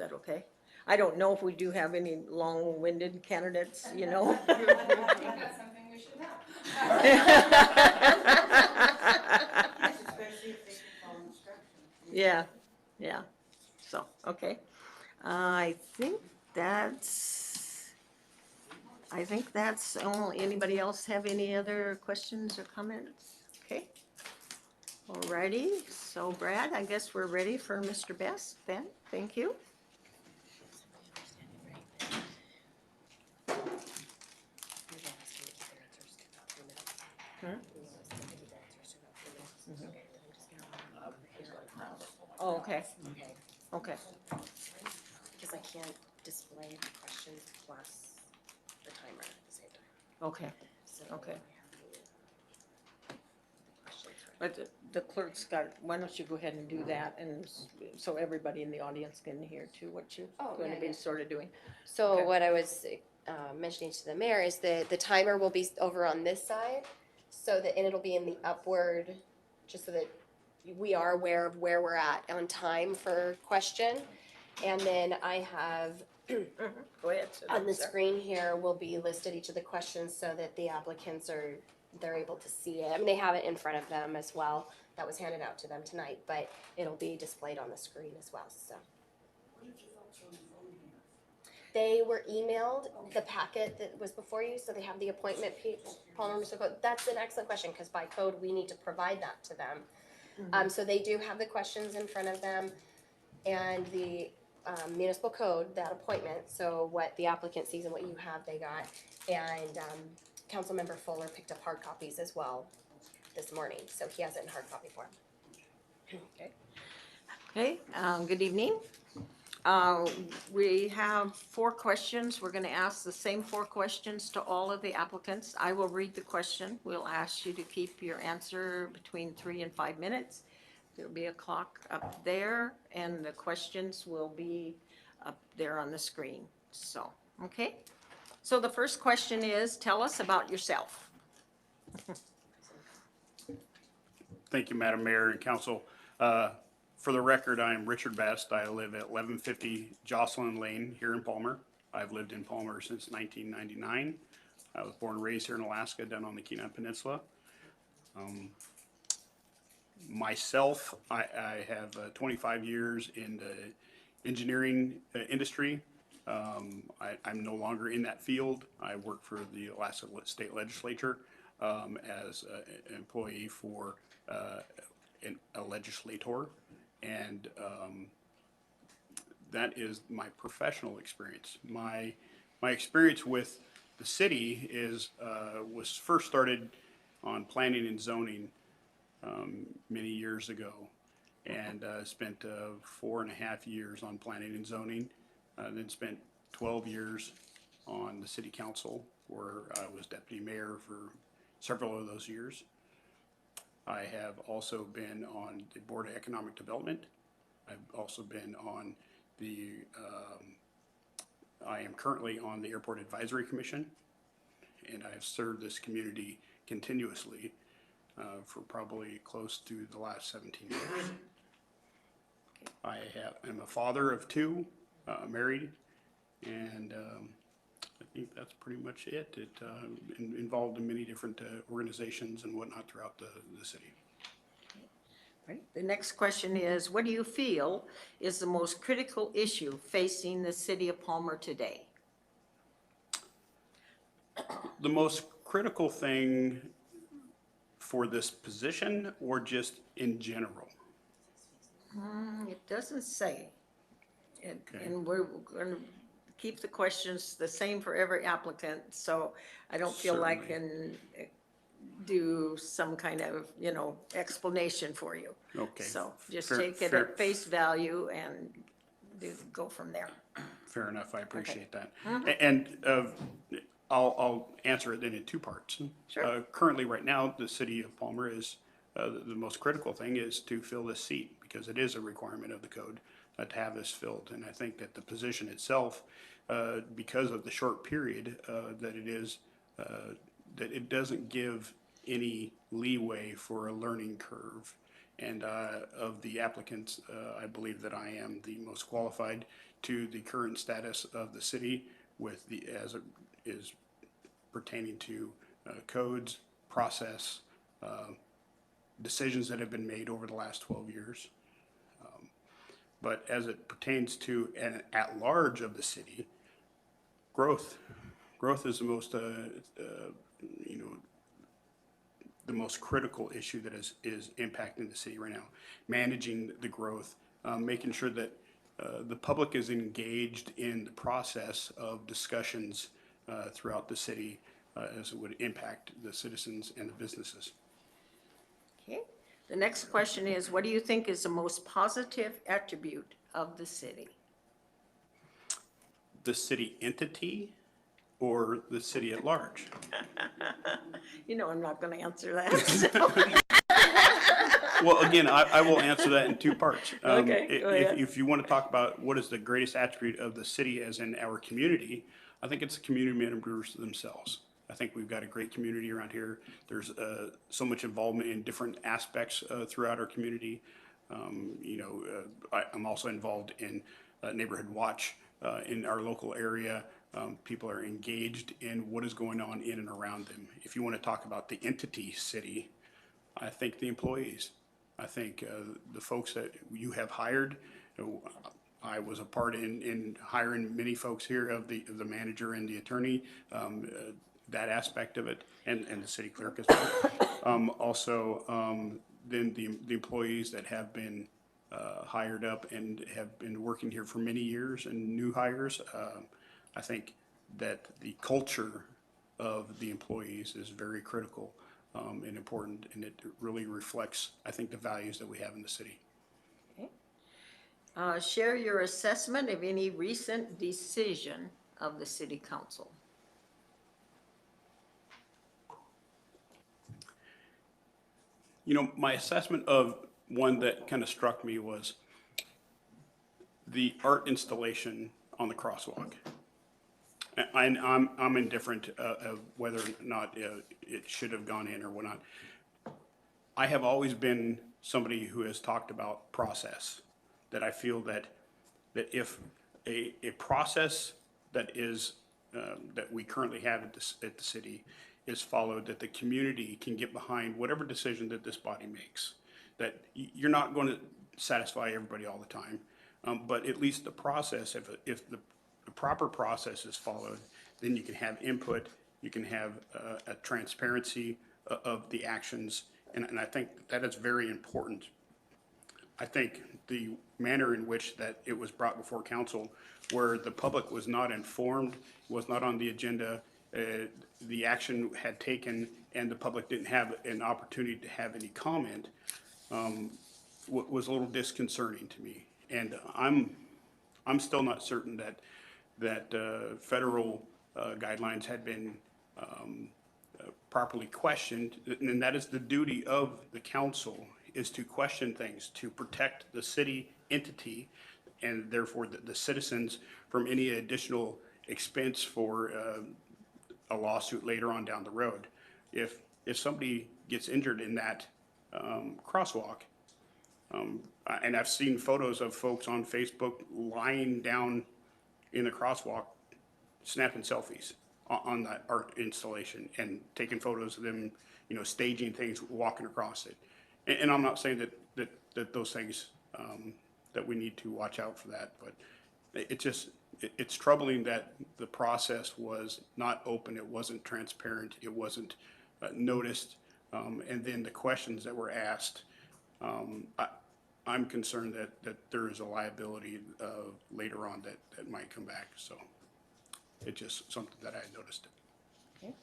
okay? I don't know if we do have any long-winded candidates, you know? I think that's something we should know. Yeah, yeah, so, okay. I think that's all. Anybody else have any other questions or comments? Okay. Alrighty, so Brad, I guess we're ready for Mr. Best then. Thank you. Oh, okay, Okay, okay. because I can't display the questions plus the timer at the same time. Okay, So Okay. I have the questions right. but the clerk's got, why don't you go ahead and do that, and so everybody in the audience can hear too what you're Oh, going to yeah, be yeah. sort of doing. So Okay. what I was mentioning to the mayor is that the timer will be over on this side, so that, and it'll be in the upward, just so that we are aware of where we're at on time for question. And then I have, Go ahead. sit on down, the sir. screen here will be listed each of the questions so that the applicants they're able to see it. I mean, they have it in front of them as well. That was handed out to them tonight, but it'll be displayed on the screen as well, so. They were emailed the packet that was before you, so they have the appointment, Palmer Municipal Code. That's an excellent question, because by code, we need to provide that to them. So they do have the questions in front of them and the municipal code, that appointment, so what the applicant sees and what you have, they got. And Councilmember Fuller picked up hard copies as well this morning, so he has it in hard copy form. Okay, good evening. We have 4 questions. We're going to ask the same 4 questions to all of the applicants. I will read the question. We'll ask you to keep your answer between 3 and 5 minutes. There'll be a clock up there, and the questions will be up there on the screen. So, okay? So the first question is, tell us about yourself. Thank you, Madam Mayor and Council. For the record, I am Richard Best. I live at 1150 Jocelyn Lane here in Palmer. I've lived in Palmer since 1999. I was born and raised here in Alaska, down on the Kenai Peninsula. Myself, I have 25 years in the engineering industry. I'm no longer in that field. I work for the Alaska State Legislature as an employee for a legislator, and that is my professional experience. My experience with the city was first started on planning and zoning many years ago, and spent 4.5 years on planning and zoning, then spent 12 years on the city council, where I was deputy mayor for several of those years. I have also been on the Board of Economic Development. I've also been on I am currently on the Airport Advisory Commission, and I have served this community continuously for probably close to the last 17 years. I'm a father of 2, married, and I think that's pretty much it. Involved in many different organizations and whatnot throughout the city. Right. The next question is, what do you feel is the most critical issue facing the city of Palmer today? The most critical thing for this position, or just in general? It doesn't say. Okay. And we're going to keep the questions the same for every applicant, so I don't feel I can do some kind of, explanation for you. Okay. So just Fair- take it fair- at face value and go from there. Fair enough, I appreciate that. Mhm. And I'll answer it then in two parts. Sure. Currently, right now, the city of Palmer is, the most critical thing is to fill this seat because it is a requirement of the code to have this filled. And I think that the position itself, because of the short period that it is, that it doesn't give any leeway for a learning curve. And of the applicants, I believe that I am the most qualified to the current status of the city with the, as it is pertaining to codes, process, decisions that have been made over the last 12 years. But as it pertains to an at-large of the city, growth is the most, you know, the most critical issue that is impacting the city right now. Managing the growth, making sure that the public is engaged in the process of discussions throughout the city as it would impact the citizens and the businesses. Okay. The next question is, what do you think is the most positive attribute of the city? The city entity or the city at large? You know I'm not going to answer that. So. Well, again, I will answer that in two parts. Okay, go ahead. If you want to talk about what is the greatest attribute of the city as in our community, I think it's the community members themselves. I think we've got a great community around here. There's so much involvement in different aspects throughout our community. You know, I'm also involved in Neighborhood Watch in our local area. People are engaged in what is going on in and around them. If you want to talk about the entity city, I think the employees. I think the folks that you have hired, I was a part in hiring many folks here of the manager and the attorney, that aspect of it, and the city clerk as well. Also, then the employees that have been hired up and have been working here for many years and new hires. I think that the culture of the employees is very critical and important, and it really reflects, I think, the values that we have in the city. Okay. Share your assessment of any recent decision of the city council. You know, my assessment of one that kind of struck me was the art installation on the crosswalk. And I'm indifferent of whether or not it should have gone in or whatnot. I have always been somebody who has talked about process, that I feel that if a process that is that we currently have at the city is followed, that the community can get behind whatever decision that this body makes. That you're not going to satisfy everybody all the time, but at least the process, if the proper process is followed, then you can have input, you can have a transparency of the actions, and I think that is very important. I think the manner in which that it was brought before council, where the public was not informed, was not on the agenda, the action had taken, and the public didn't have an opportunity to have any comment, was a little disconcerting to me. And I'm still not certain that federal guidelines had been properly questioned, and that is the duty of the council, is to question things, to protect the city entity and therefore the citizens from any additional expense for a lawsuit later on down the road. If somebody gets injured in that crosswalk, and I've seen photos of folks on Facebook lying down in the crosswalk, snapping selfies on that art installation and taking photos of them, you know, staging things, walking across it. And I'm not saying that those things, that we need to watch out for that, but it's troubling that the process was not open, it wasn't transparent, it wasn't noticed, and then the questions that were asked, I'm concerned that there is a liability later on that might come back, so it's just something that I noticed. Okay.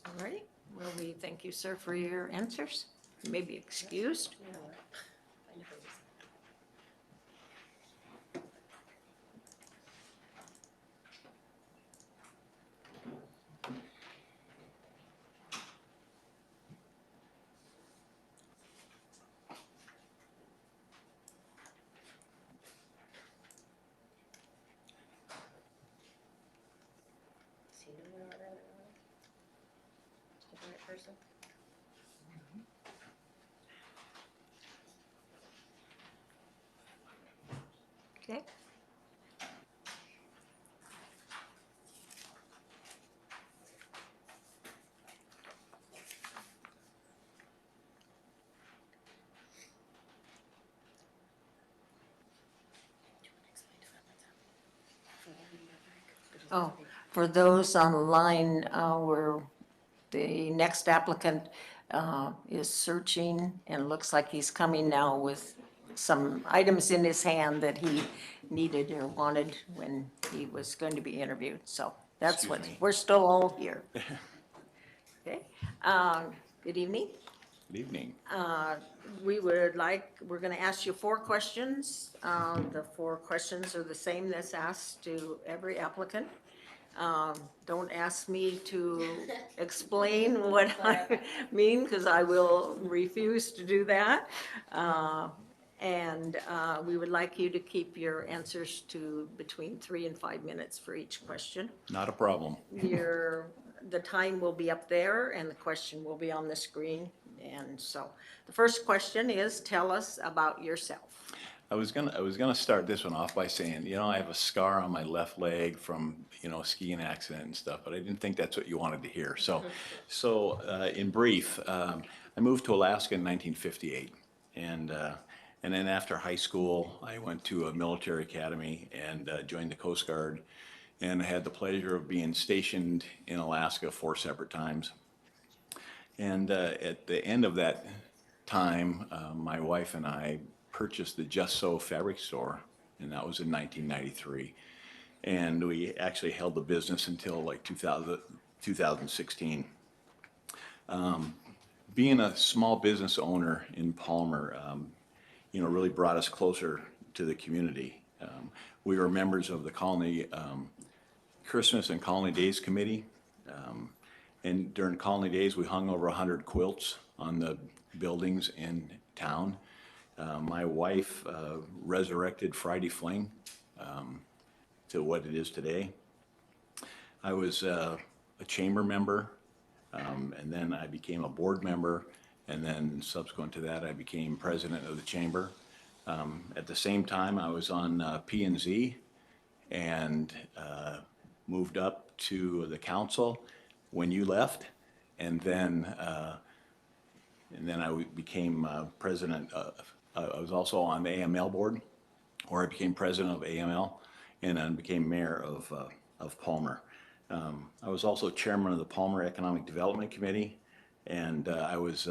All righty. Well, we thank you, sir, for your answers. You may be excused. person. Okay. Oh, for those online, where the next applicant is searching and looks like he's coming now with some items in his hand that he needed or wanted when he was going to be interviewed. So that's what, we're still all here. Okay. Good evening. Good evening. We're going to ask you 4 questions. The 4 questions are the same that's asked to every applicant. Don't ask me to explain what I mean, because I will refuse to do that. And we would like you to keep your answers to between 3 and 5 minutes for each question. Not a problem. The time will be up there and the question will be on the screen. And so the first question is, tell us about yourself. I was gonna start this one off by saying, you know, I have a scar on my left leg from, you know, a skiing accident and stuff, but I didn't think that's what you wanted to hear. So in brief, I moved to Alaska in 1958, and then after high school, I went to a military academy and joined the Coast Guard, and I had the pleasure of being stationed in Alaska 4 separate times. And at the end of that time, my wife and I purchased the Just So fabric store, and that was in 1993. And we actually held the business until like 2016. Being a small business owner in Palmer, you know, really brought us closer to the community. We were members of the Colony Christmas and Colony Days Committee. And during Colony Days, we hung over 100 quilts on the buildings in town. My wife resurrected Friday Fling to what it is today. I was a chamber member, and then I became a board member, and then subsequent to that, I became president of the chamber. At the same time, I was on P&Z and moved up to the council when you left, and then I became president. I was also on the AML board, where I became president of AML, and then became mayor of Palmer. I was also chairman of the Palmer Economic Development Committee, and I was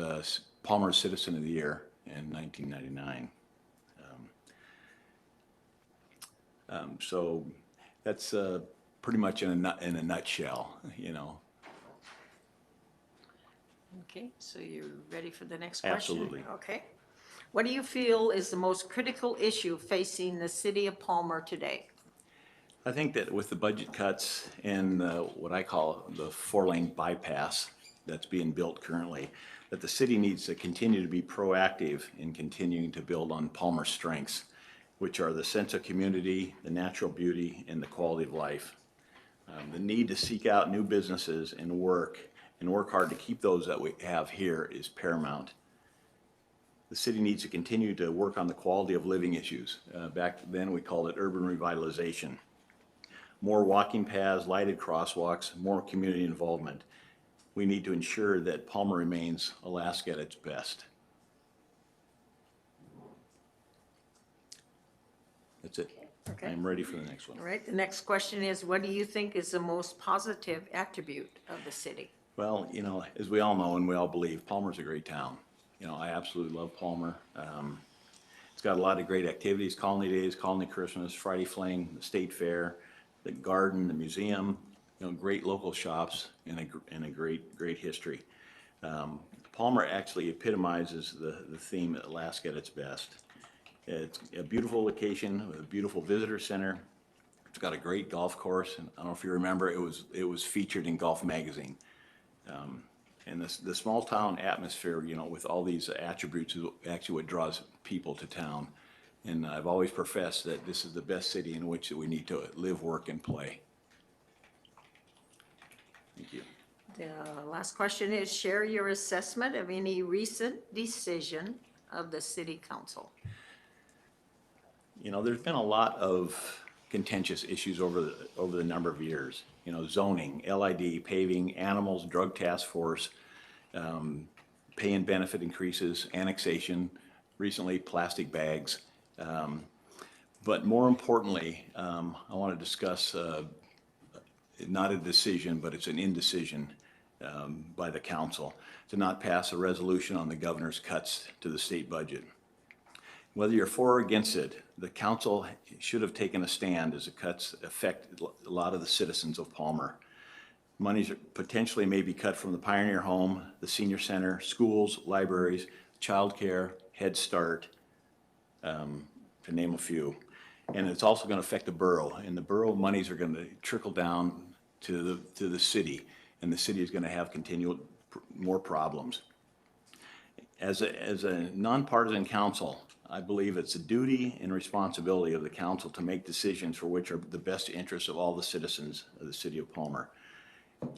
Palmer Citizen of the Year in 1999. So that's pretty much in a nutshell, you know. Okay, so you're ready for the next question? Absolutely. Okay. What do you feel is the most critical issue facing the city of Palmer today? I think that with the budget cuts and what I call the 4-lane bypass that's being built currently, that the city needs to continue to be proactive in continuing to build on Palmer's strengths, which are the sense of community, the natural beauty, and the quality of life. The need to seek out new businesses and work hard to keep those that we have here is paramount. The city needs to continue to work on the quality of living issues. Back then, we called it urban revitalization. More walking paths, lighted crosswalks, more community involvement. We need to ensure that Palmer remains Alaska at its best. That's it. Okay. I'm ready for the next one. All right, the next question is, what do you think is the most positive attribute of the city? Well, you know, as we all know and we all believe, Palmer's a great town. You know, I absolutely love Palmer. It's got a lot of great activities, Colony Days, Colony Christmas, Friday Fling, the State Fair, the garden, the museum, you know, great local shops and a great history. Palmer actually epitomizes the theme of Alaska at its best. It's a beautiful location with a beautiful visitor center. It's got a great golf course, and I don't know if you remember, it was featured in Golf Magazine. And the small town atmosphere, you know, with all these attributes is actually what draws people to town. And I've always professed that this is the best city in which we need to live, work, and play. Thank you. The last question is, share your assessment of any recent decision of the city council. You know, there's been a lot of contentious issues over the number of years. You know, zoning, LID, paving, animals, drug task force, pay and benefit increases, annexation, recently plastic bags. But more importantly, I want to discuss not a decision, but it's an indecision by the council to not pass a resolution on the governor's cuts to the state budget. Whether you're for or against it, the council should have taken a stand as the cuts affect a lot of the citizens of Palmer. Monies potentially may be cut from the Pioneer Home, the senior center, schools, libraries, childcare, Head Start, to name a few. And it's also going to affect the borough, and the borough monies are going to trickle down to the city, and the city is going to have continual more problems. As a nonpartisan council, I believe it's a duty and responsibility of the council to make decisions for which are the best interests of all the citizens of the city of Palmer.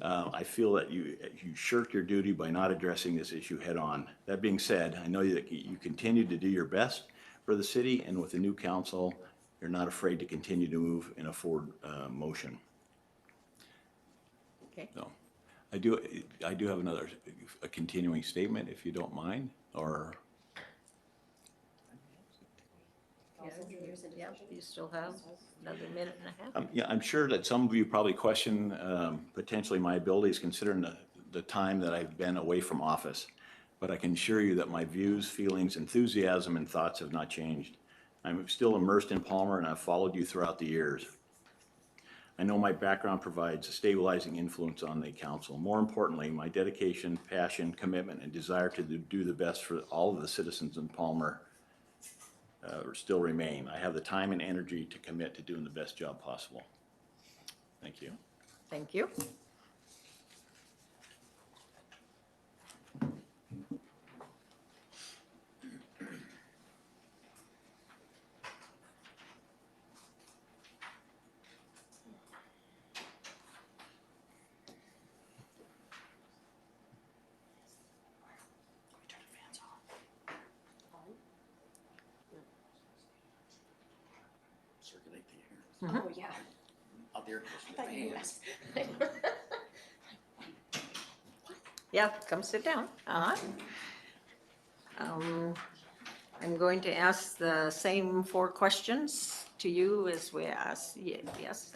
I feel that you shirk your duty by not addressing this issue head on. That being said, I know that you continue to do your best for the city, and with the new council, you're not afraid to continue to move in a forward motion. Okay. So, I do have a continuing statement, if you don't mind, or. Yeah, you still have another minute and a half. Yeah, I'm sure that some of you probably question potentially my abilities considering the time that I've been away from office. But I can assure you that my views, feelings, enthusiasm, and thoughts have not changed. I'm still immersed in Palmer, and I've followed you throughout the years. I know my background provides a stabilizing influence on the council. More importantly, my dedication, passion, commitment, and desire to do the best for all of the citizens in Palmer still remain. I have the time and energy to commit to doing the best job possible. Thank you. Thank you. Circulate the air. Oh, yeah. Out there. I thought you asked. Yeah, come sit down. I'm going to ask the same 4 questions to you as we asked, yes,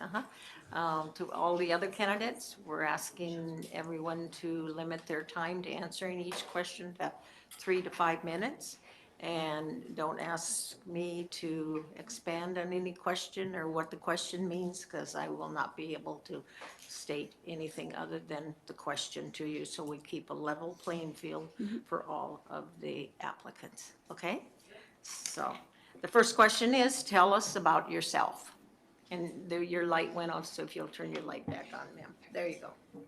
to all the other candidates. We're asking everyone to limit their time to answering each question to 3 to 5 minutes. And don't ask me to expand on any question or what the question means, because I will not be able to state anything other than the question to you, so we keep a level playing field for all of the applicants, okay? So, the first question is, tell us about yourself. And your light went off, so if you'll turn your light back on, ma'am. There you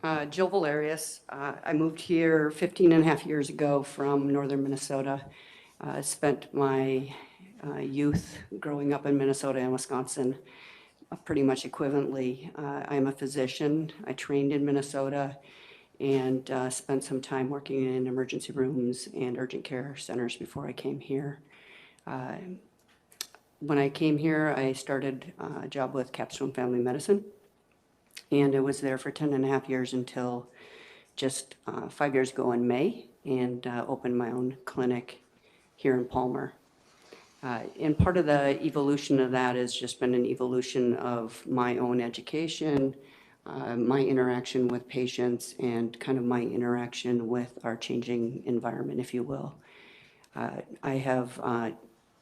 go. Jill Valerius. I moved here 15 and a half years ago from northern Minnesota. Spent my youth growing up in Minnesota and Wisconsin pretty much equivalently. I'm a physician. I trained in Minnesota and spent some time working in emergency rooms and urgent care centers before I came here. When I came here, I started a job with Capstone Family Medicine, and I was there for 10 and a half years until just 5 years ago in May, and opened my own clinic here in Palmer. And part of the evolution of that has just been an evolution of my own education, my interaction with patients, and kind of my interaction with our changing environment, if you will. I have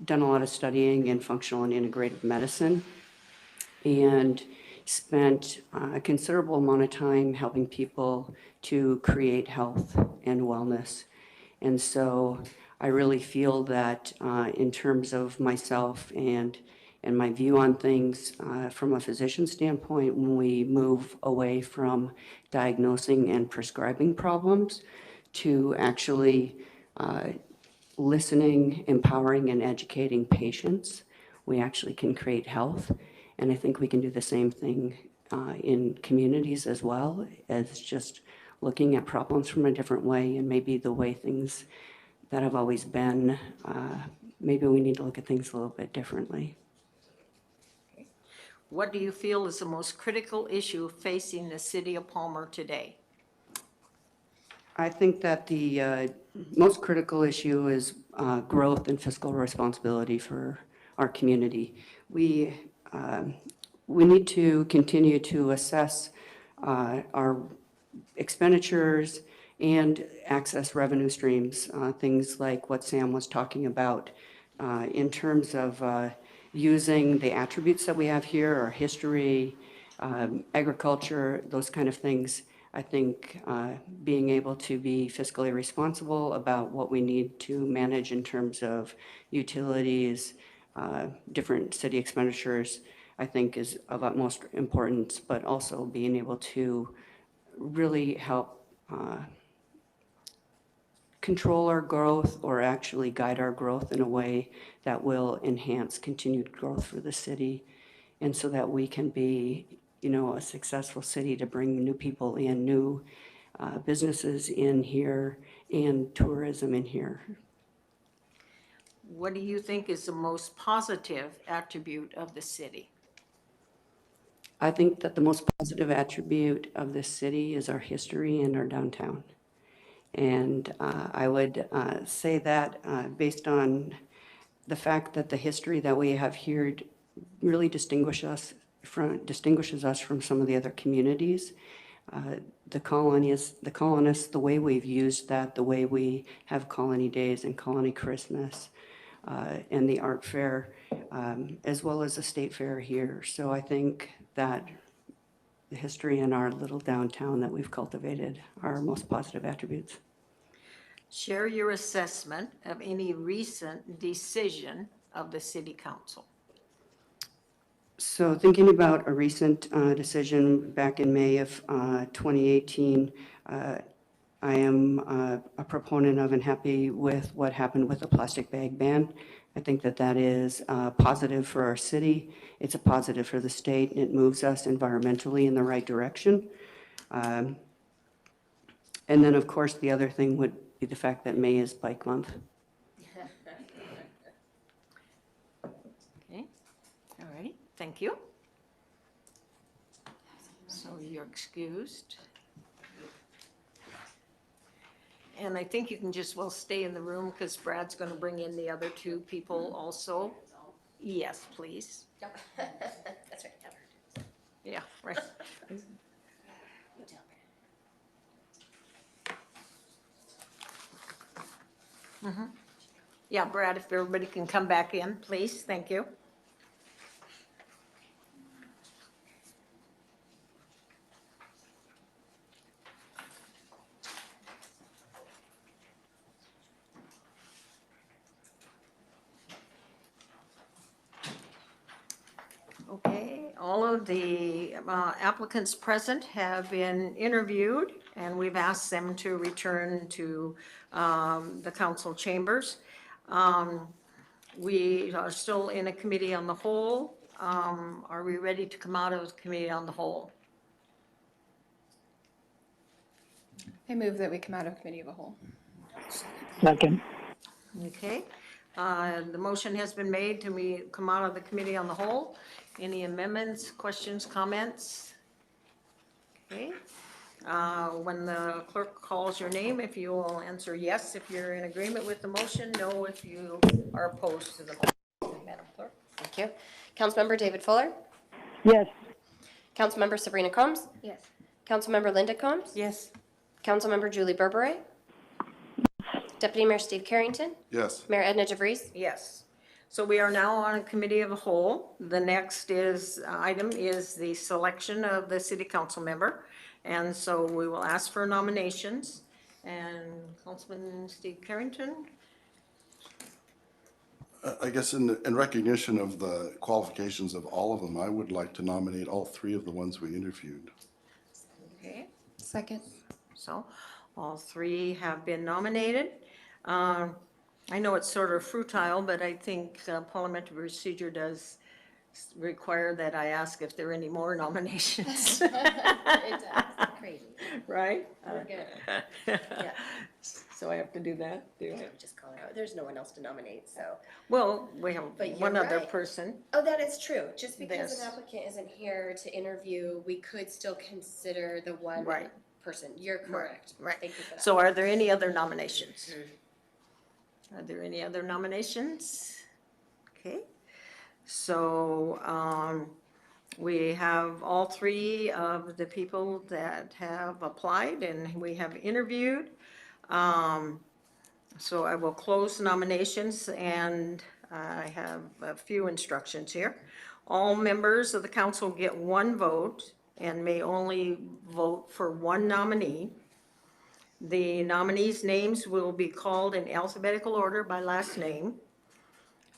done a lot of studying in functional and integrative medicine and spent a considerable amount of time helping people to create health and wellness. And so I really feel that in terms of myself and my view on things from a physician standpoint, when we move away from diagnosing and prescribing problems to actually listening, empowering, and educating patients, we actually can create health. And I think we can do the same thing in communities as well as just looking at problems from a different way, and maybe the way things that have always been, maybe we need to look at things a little bit differently. What do you feel is the most critical issue facing the city of Palmer today? I think that the most critical issue is growth and fiscal responsibility for our community. We need to continue to assess our expenditures and access revenue streams, things like what Sam was talking about in terms of using the attributes that we have here, our history, agriculture, those kind of things. I think being able to be fiscally responsible about what we need to manage in terms of utilities, different city expenditures, I think is of utmost importance, but also being able to really help control our growth or actually guide our growth in a way that will enhance continued growth for the city, and so that we can be, you know, a successful city to bring new people in, new businesses in here, and tourism in here. What do you think is the most positive attribute of the city? I think that the most positive attribute of this city is our history and our downtown. And I would say that based on the fact that the history that we have here really distinguishes us from some of the other communities. The colonists, the way we've used that, the way we have colony days and colony Christmas, and the art fair, as well as the state fair here. So I think that the history in our little downtown that we've cultivated are our most positive attributes. Share your assessment of any recent decision of the city council. So thinking about a recent decision back in May of 2018, I am a proponent of and happy with what happened with the plastic bag ban. I think that that is positive for our city. It's a positive for the state, and it moves us environmentally in the right direction. And then, of course, the other thing would be the fact that May is Bike Month. Okay, all righty, thank you. So you're excused. And I think you can just well stay in the room because Brad's going to bring in the other two people also. Yes, please. That's right. Yeah, right. Yeah, Brad, if everybody can come back in, please, thank you. Okay, all of the applicants present have been interviewed, and we've asked them to return to the council chambers. We are still in a committee on the whole. Are we ready to come out of the committee on the whole? I move that we come out of committee of the whole. Second. Okay, the motion has been made to come out of the committee on the whole. Any amendments, questions, comments? Okay, when the clerk calls your name, if you will answer yes if you're in agreement with the motion, no if you are opposed to the motion. Madam Clerk. Thank you. Councilmember David Fuller. Yes. Councilmember Sabrina Combs. Yes. Councilmember Linda Combs. Yes. Councilmember Julie Berberay. Deputy Mayor Steve Carrington. Yes. Mayor Edna DeVries. Yes. So we are now on a committee of the whole. The next item is the selection of the city council member. And so we will ask for nominations. And Councilman Steve Carrington? I guess in recognition of the qualifications of all of them, I would like to nominate all three of the ones we interviewed. Okay. Second. So all three have been nominated. I know it's sort of futile, but I think parliamentary procedure does require that I ask if there are any more nominations. It does. Crazy. Right? We're good. Yeah. So I have to do that? Do I? Just call it out. There's no one else to nominate, so. Well, we have But you're one other right. person. Oh, that is true. Just because This. an applicant isn't here to interview, we could still consider the one Right. person. You're correct. Right. Thank you for that. So are there any other nominations? Are there any other nominations? Okay. So, we have all three of the people that have applied and we have interviewed. So I will close nominations and I have a few instructions here. All members of the council get one vote and may only vote for one nominee. The nominees' names will be called in alphabetical order by last name.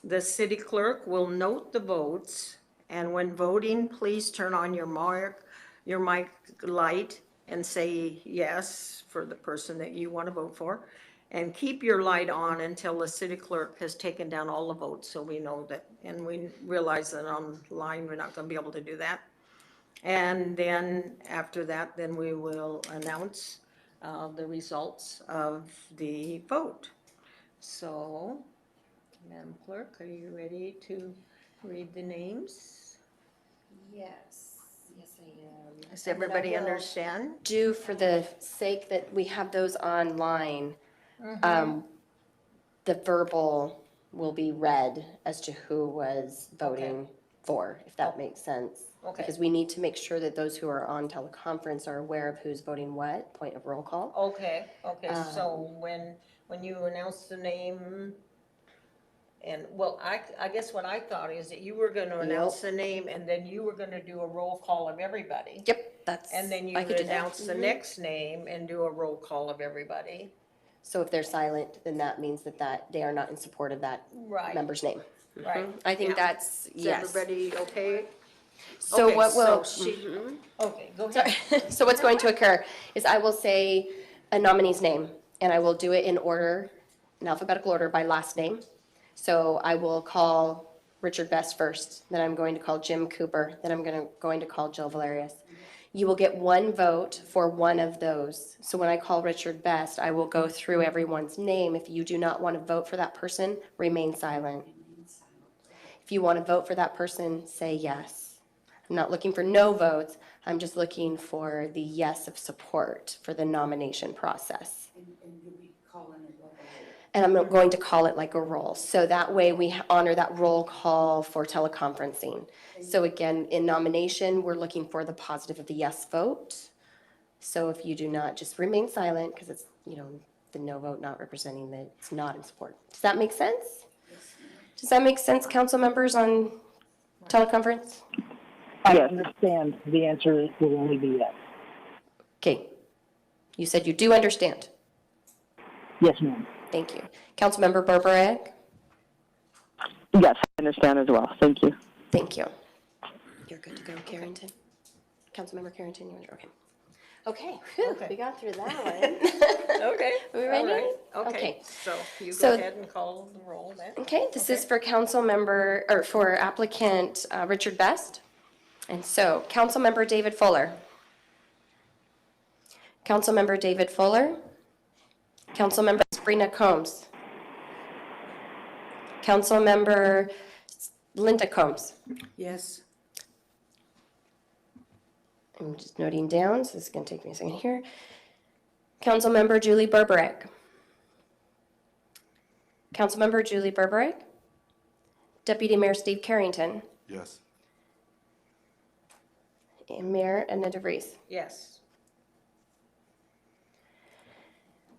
The city clerk will note the votes, and when voting, please turn on your mic light and say yes for the person that you want to vote for. And keep your light on until the city clerk has taken down all the votes, so we know that, and we realize that online, we're not going to be able to do that. And then after that, then we will announce the results of the vote. So, Madam Clerk, are you ready to read the names? Yes, yes I am. Does everybody understand? Do, for the sake that we have those online, the verbal will be read as to who was voting for, if that makes sense. Okay. Because we need to make sure that those who are on teleconference are aware of who's voting what, point of roll call. Okay, so when you announce the name, and, well, I guess what I thought is that you were gonna announce the name and then you were gonna do a roll call of everybody. Yep, that's. And then you I could would do that. announce the next name and do a roll call of everybody. So if they're silent, then that means that they are not in support of that Right. member's name. Right. I think Yeah. that's, Is yes. everybody okay? So Okay, what will, so she- Okay, go sorry. ahead. So what's going to occur is I will say a nominee's name, and I will do it in order, in alphabetical order by last name. So I will call Richard Best first, then I'm going to call Jim Cooper, then I'm going to call Jill Valerius. You will get one vote for one of those. So when I call Richard Best, I will go through everyone's name. If you do not want to vote for that person, remain silent. If you want to vote for that person, say yes. I'm not looking for no votes. I'm just looking for the yes of support for the nomination process. And I'm going to call it like a roll. So that way we honor that roll call for teleconferencing. So again, in nomination, we're looking for the positive of the yes vote. So if you do not, just remain silent because it's, the no vote not representing that it's not in support. Does that make sense? Does that make sense, council members on teleconference? I understand the answer will only be yes. Okay. You said you do understand. Yes, ma'am. Thank you. Councilmember Berberag? Yes, I understand as well. Thank you. Thank you. You're good to go, Carrington. Councilmember Carrington, you're okay. Okay, whew, we got through that one. Okay. Are we all ready? right. Okay. So you So- go ahead and call the roll then. Okay, this is for for applicant Richard Best. And so, Councilmember David Fuller. Councilmember David Fuller. Councilmember Sabrina Combs. Councilmember Linda Combs. Yes. I'm just noting down, so this is going to take me a second here. Councilmember Julie Berberek. Councilmember Julie Berberek. Deputy Mayor Steve Carrington. Yes. And Mayor Edna DeVries. Yes.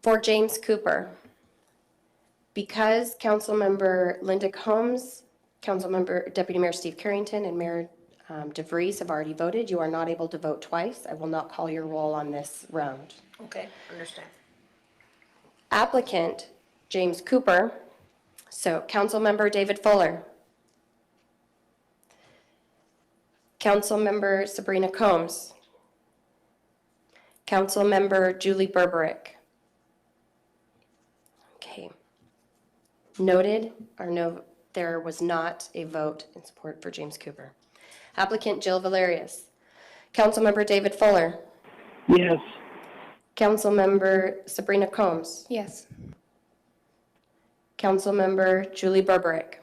For James Cooper, because Councilmember Linda Combs, Councilmember Deputy Mayor Steve Carrington, and Mayor DeVries have already voted, you are not able to vote twice. I will not call your roll on this round. Okay, understand. Applicant James Cooper, so Councilmember David Fuller. Councilmember Sabrina Combs. Councilmember Julie Berberek. Okay. Noted, there was not a vote in support for James Cooper. Applicant Jill Valerius. Councilmember David Fuller. Yes. Councilmember Sabrina Combs. Yes. Councilmember Julie Berberick.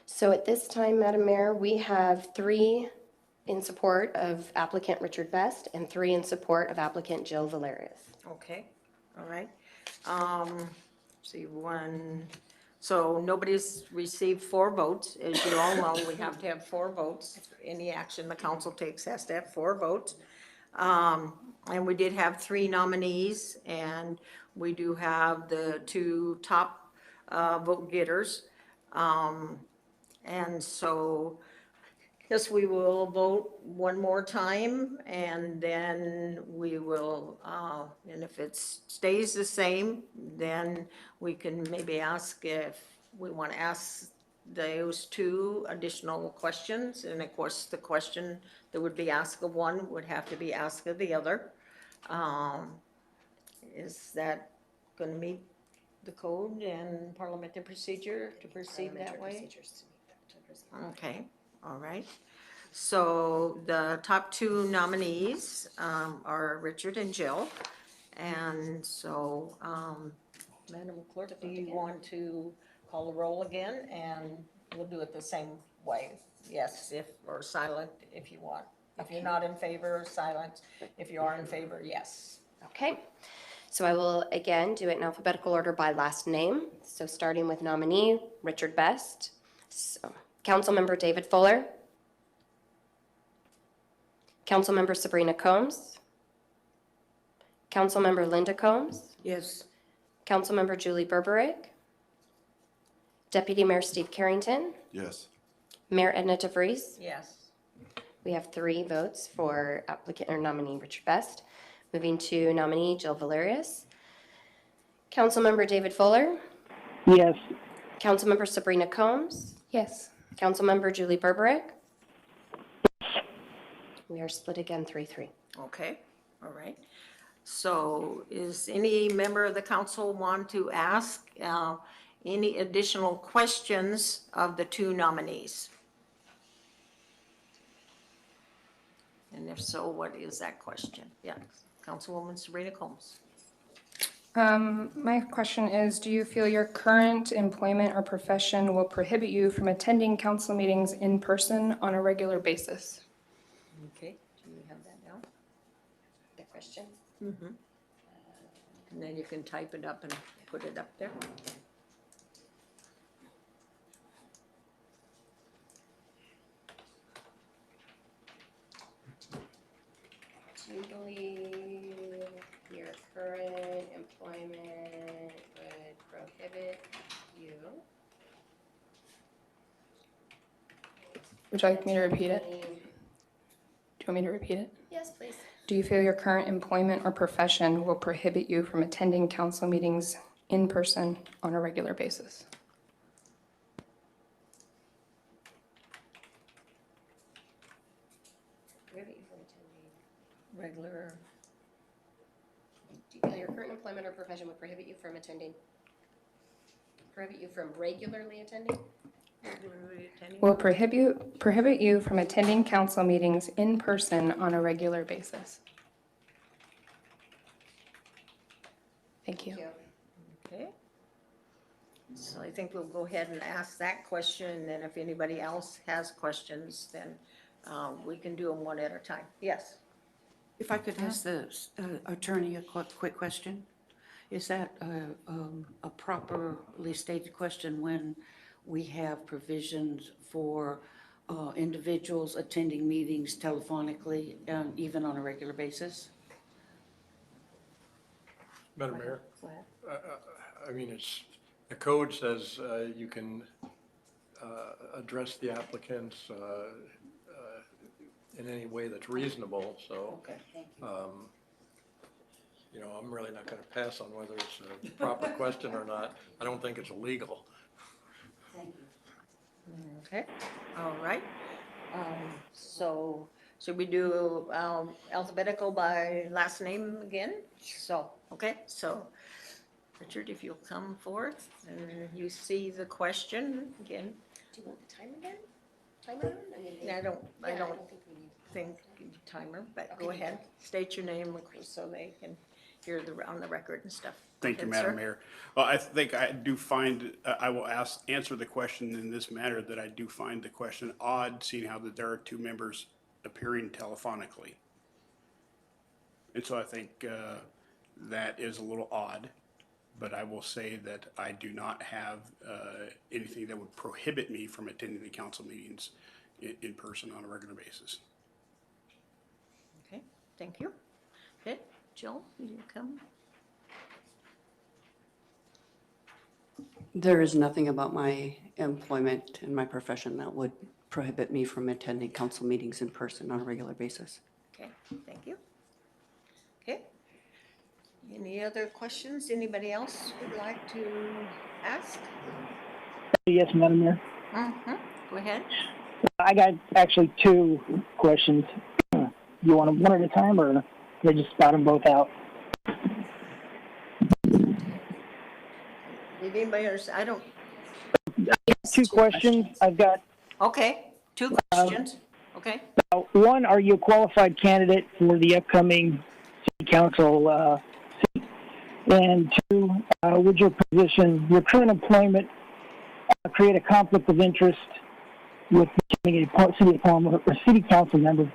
So at this time, Madam Mayor, we have 3 in support of applicant Richard Best and 3 in support of applicant Jill Valerius. Okay, all right. See, so nobody's received 4 votes. As you all know, we have to have 4 votes. Any action the council takes has to have 4 votes. And we did have 3 nominees, and we do have the 2 top vote getters. And so, yes, we will vote one more time, and then we will, and if it stays the same, then we can maybe ask if we want to ask those 2 additional questions. And of course, the question that would be asked of one would have to be asked of the other. Is that going to meet the code and parliamentary procedure to proceed that way? Okay, all right. So the top 2 nominees are Richard and Jill. And so, Madam Clerk, do you want to call the roll again? And we'll do it the same way. Yes, or silent if you want. If you're not in favor, silent. If you are in favor, yes. Okay, so I will again do it in alphabetical order by last name. So starting with nominee Richard Best. So Councilmember David Fuller. Councilmember Sabrina Combs. Councilmember Linda Combs. Yes. Councilmember Julie Berberick. Deputy Mayor Steve Carrington. Yes. Mayor Edna DeVries. Yes. We have 3 votes for applicant or nominee Richard Best. Moving to nominee Jill Valerius. Councilmember David Fuller. Yes. Councilmember Sabrina Combs. Yes. Councilmember Julie Berberick. We are split again, 3-3. Okay, all right. So is any member of the council want to ask any additional questions of the 2 nominees? And if so, what is that question? Yeah, Councilwoman Sabrina Combs. My question is, do you feel your current employment or profession will prohibit you from attending council meetings in person on a regular basis? Okay, do you have that down? The question? Mm-hmm. And then you can type it up and put it up there. Do you believe your current employment would prohibit you? Would you like me to repeat it? Do you want me to repeat it? Yes, please. Do you feel your current employment or profession will prohibit you from attending council meetings in person on a regular basis? Prohibit you from attending. Regular. Do you feel your current employment or profession would prohibit you from attending? Prohibit you from regularly attending? Will prohibit you from attending council meetings in person on a regular basis? Thank you. Okay. So I think we'll go ahead and ask that question, and then if anybody else has questions, then we can do them one at a time. Yes? If I could ask the attorney a quick question? Is that a properly stated question when we have provisions for individuals attending meetings telephonically, even on a regular basis? Madam Mayor, Go ahead. I mean, the code says you can address the applicants in any way that's reasonable, so. Okay. You know, I'm really not going to pass on whether it's a proper question or not. I don't think it's illegal. Okay, all right. So should we do alphabetical by last name again? So, okay, so Richard, if you'll come forth and you see the question again. Do you want the time again? Timer? I mean, I don't yeah, I don't think we need. think timer, but go ahead. State your name so they can hear on the record and stuff. Thank you, Okay, Madam sir? Mayor. Well, I think I do find, I will answer the question in this manner, that I do find the question odd, seeing how that there are two members appearing telephonically. And so I think that is a little odd, but I will say that I do not have anything that would prohibit me from attending the council meetings in person on a regular basis. Okay, thank you. Okay, Jill, you come? There is nothing about my employment and my profession that would prohibit me from attending council meetings in person on a regular basis. Okay, thank you. Okay. Any other questions? Anybody else would like to ask? Yes, Madam Mayor. Mm-hmm. Go ahead. I got actually two questions. You want them one at a time, or can I just spout them both out? Did anybody understand? I don't, Two questions. I've got okay, two questions. Okay, one, are you a qualified candidate for the upcoming city council seat? And two, would your position, your current employment, create a conflict of interest with becoming a city of Palmer or city council member?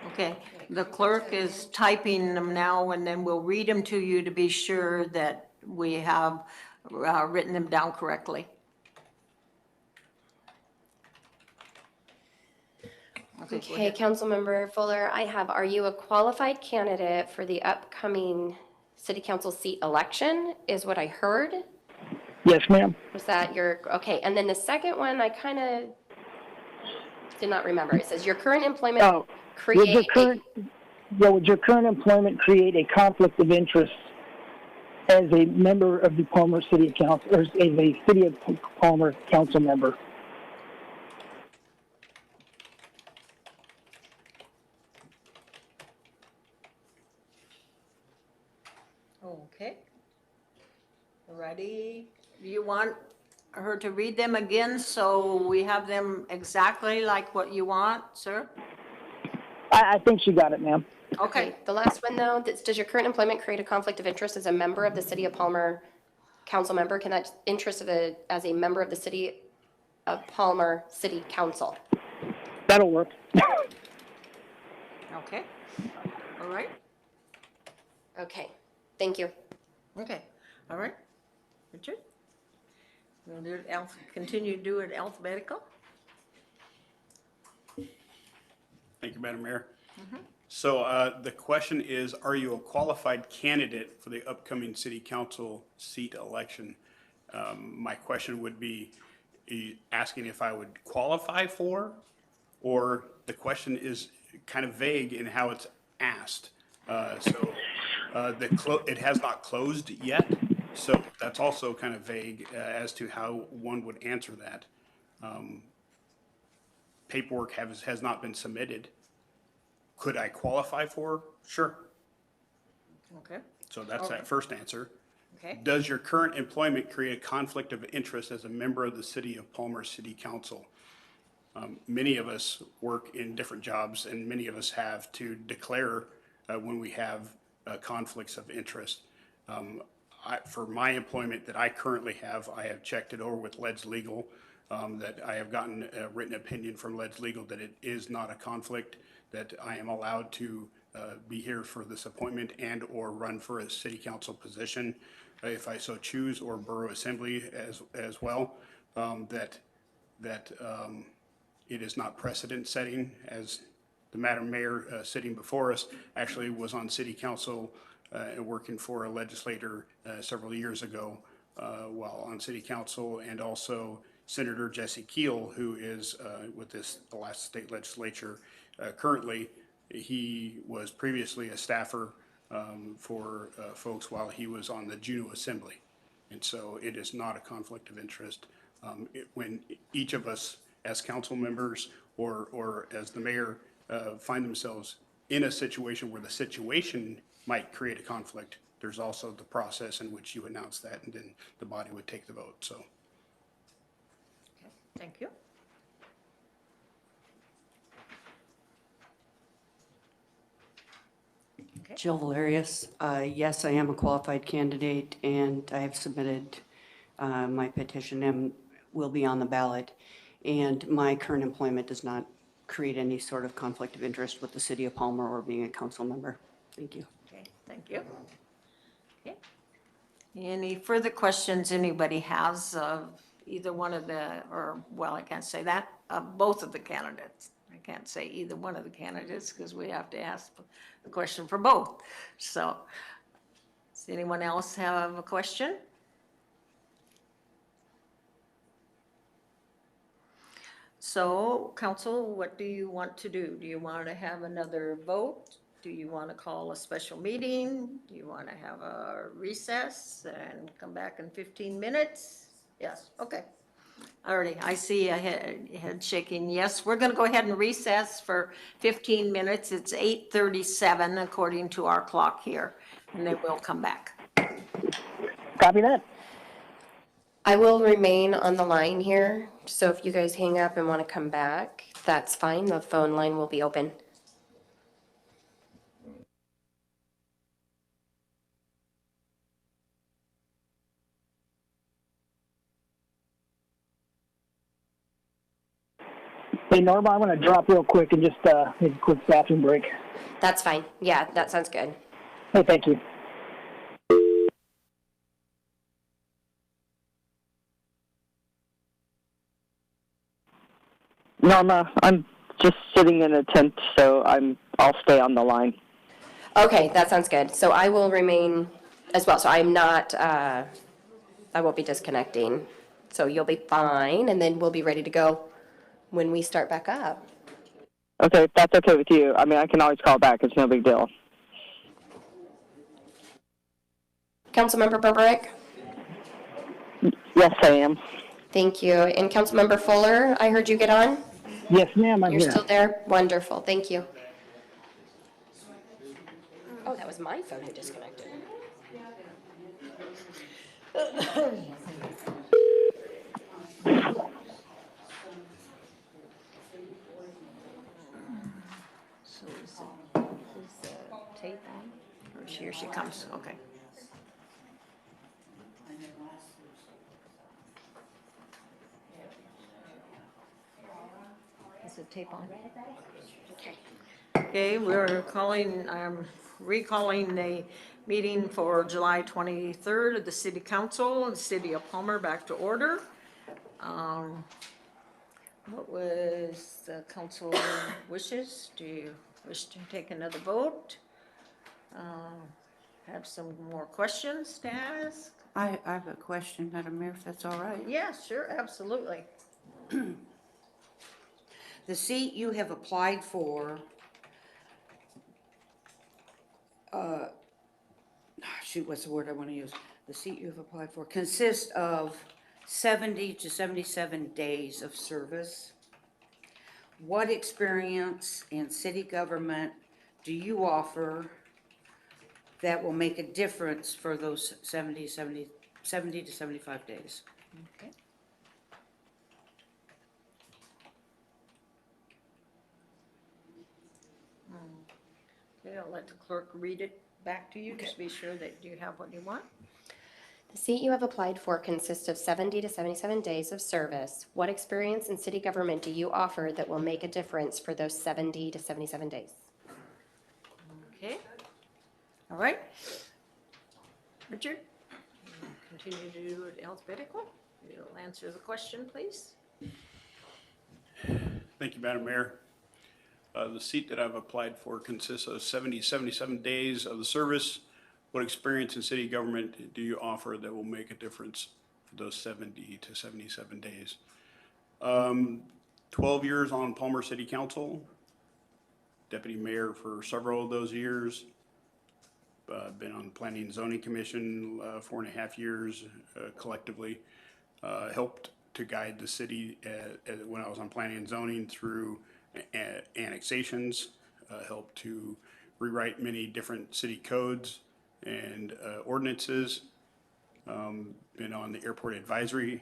okay. The clerk is typing them now, and then we'll read them to you to be sure that we have written them down correctly. Okay, go Okay, ahead. Councilmember Fuller, I have, are you a qualified candidate for the upcoming city council seat election, is what I heard? Yes, ma'am. Was that your, okay, and then the second one, I kind of did not remember. It says, your current employment Would your create would your current employment create a conflict of interest as a member of the Palmer City Council, or as a City of Palmer council member? Okay. Ready? Do you want her to read them again so we have them exactly like what you want, sir? I think she got it, ma'am. Okay. the last one though, does your current employment create a conflict of interest as a member of the city of Palmer council member? Can that interest of as a member of the city of Palmer City Council? That'll work. Okay. All right. Okay, thank you. Okay. All right. Richard? We'll do it continue to do it alphabetical? Thank you, Madam Mayor. So the question is, are you a qualified candidate for the upcoming city council seat election? My question would be asking if I would qualify for, or the question is kind of vague in how it's asked. It has not closed yet, so that's also kind of vague as to how one would answer that. Paperwork has not been submitted. Could I qualify for? Sure. Okay. So that's All that right. first answer. Okay. Does your current employment create a conflict of interest as a member of the City of Palmer City Council? Many of us work in different jobs, and many of us have to declare when we have conflicts of interest. For my employment that I currently have, I have checked it over with Ledge Legal, that I have gotten a written opinion from Ledge Legal that it is not a conflict, that I am allowed to be here for this appointment and or run for a city council position if I so choose, or borough assembly as well, that it is not precedent setting, as the Madam Mayor sitting before us actually was on city council and working for a legislator several years ago while on city council, and also Senator Jesse Keel, who is with the last state legislature currently. He was previously a staffer for folks while he was on the Juneau Assembly. And so it is not a conflict of interest. When each of us as council members or as the mayor find themselves in a situation where the situation might create a conflict, there's also the process in which you announce that, and then the body would take the vote, so. Thank you. Jill Valerius. Yes, I am a qualified candidate, and I have submitted my petition and will be on the ballot. And my current employment does not create any sort of conflict of interest with the city of Palmer or being a council member. Thank you. Okay, thank you. Okay. Any further questions anybody has of either one of the, or, well, I can't say that, of both of the candidates? I can't say either one of the candidates because we have to ask the question for both. So, does anyone else have a question? So, council, what do you want to do? Do you want to have another vote? Do you want to call a special meeting? Do you want to have a recess and come back in 15 minutes? Yes, okay. Alrighty, I see a head shaking. Yes, we're going to go ahead and recess for 15 minutes. It's 8:37 according to our clock here, and then we'll come back. Copy that. I will remain on the line here, so if you guys hang up and want to come back, that's fine. The phone line will be open. Hey, Norma, I'm going to drop real quick and just take a quick bathroom break. That's fine. Yeah, that sounds good. Hey, thank you. Norma, I'm just sitting in a tent, so I'll stay on the line. Okay, that sounds good. So I will remain as well. So I'm not, I won't be disconnecting. So you'll be fine, and then we'll be ready to go when we start back up. Okay, if that's okay with you. I mean, I can always call back. It's no big deal. Councilmember Burbrick? Yes, I am. Thank you. And Councilmember Fuller, I heard you get on? Yes, ma'am, I'm You're here. still there? Wonderful. Thank you. Oh, that was my phone who disconnected. So is the tape on? Or here she comes, okay. Is the tape on? Okay. Okay, we're calling, recalling the meeting for July 23rd of the City Council and City of Palmer back to order. What was the council wishes? Do you wish to take another vote? Have some more questions to ask? I have a question, Madam Mayor, if that's all right. Yeah, sure, absolutely. The seat you have applied for, what's the word I want to use? The seat you have applied for consists of 70 to 77 days of service. What experience in city government do you offer that will make a difference for those 70 to 75 days? Okay. Okay, I'll let the clerk read it back to you, just be sure that you have what you want. The seat you have applied for consists of 70 to 77 days of service. What experience in city government do you offer that will make a difference for those 70 to 77 days? Okay. All right. Richard, continue to do it alphabetical. You'll answer the question, please. Thank you, Madam Mayor. The seat that I've applied for consists of 70, 77 days of the service. What experience in city government do you offer that will make a difference for those 70 to 77 days? 12 years on Palmer City Council, deputy mayor for several of those years. Been on the Planning and Zoning Commission 4.5 years collectively. Helped to guide the city when I was on Planning and Zoning through annexations, helped to rewrite many different city codes and ordinances. Been on the Airport Advisory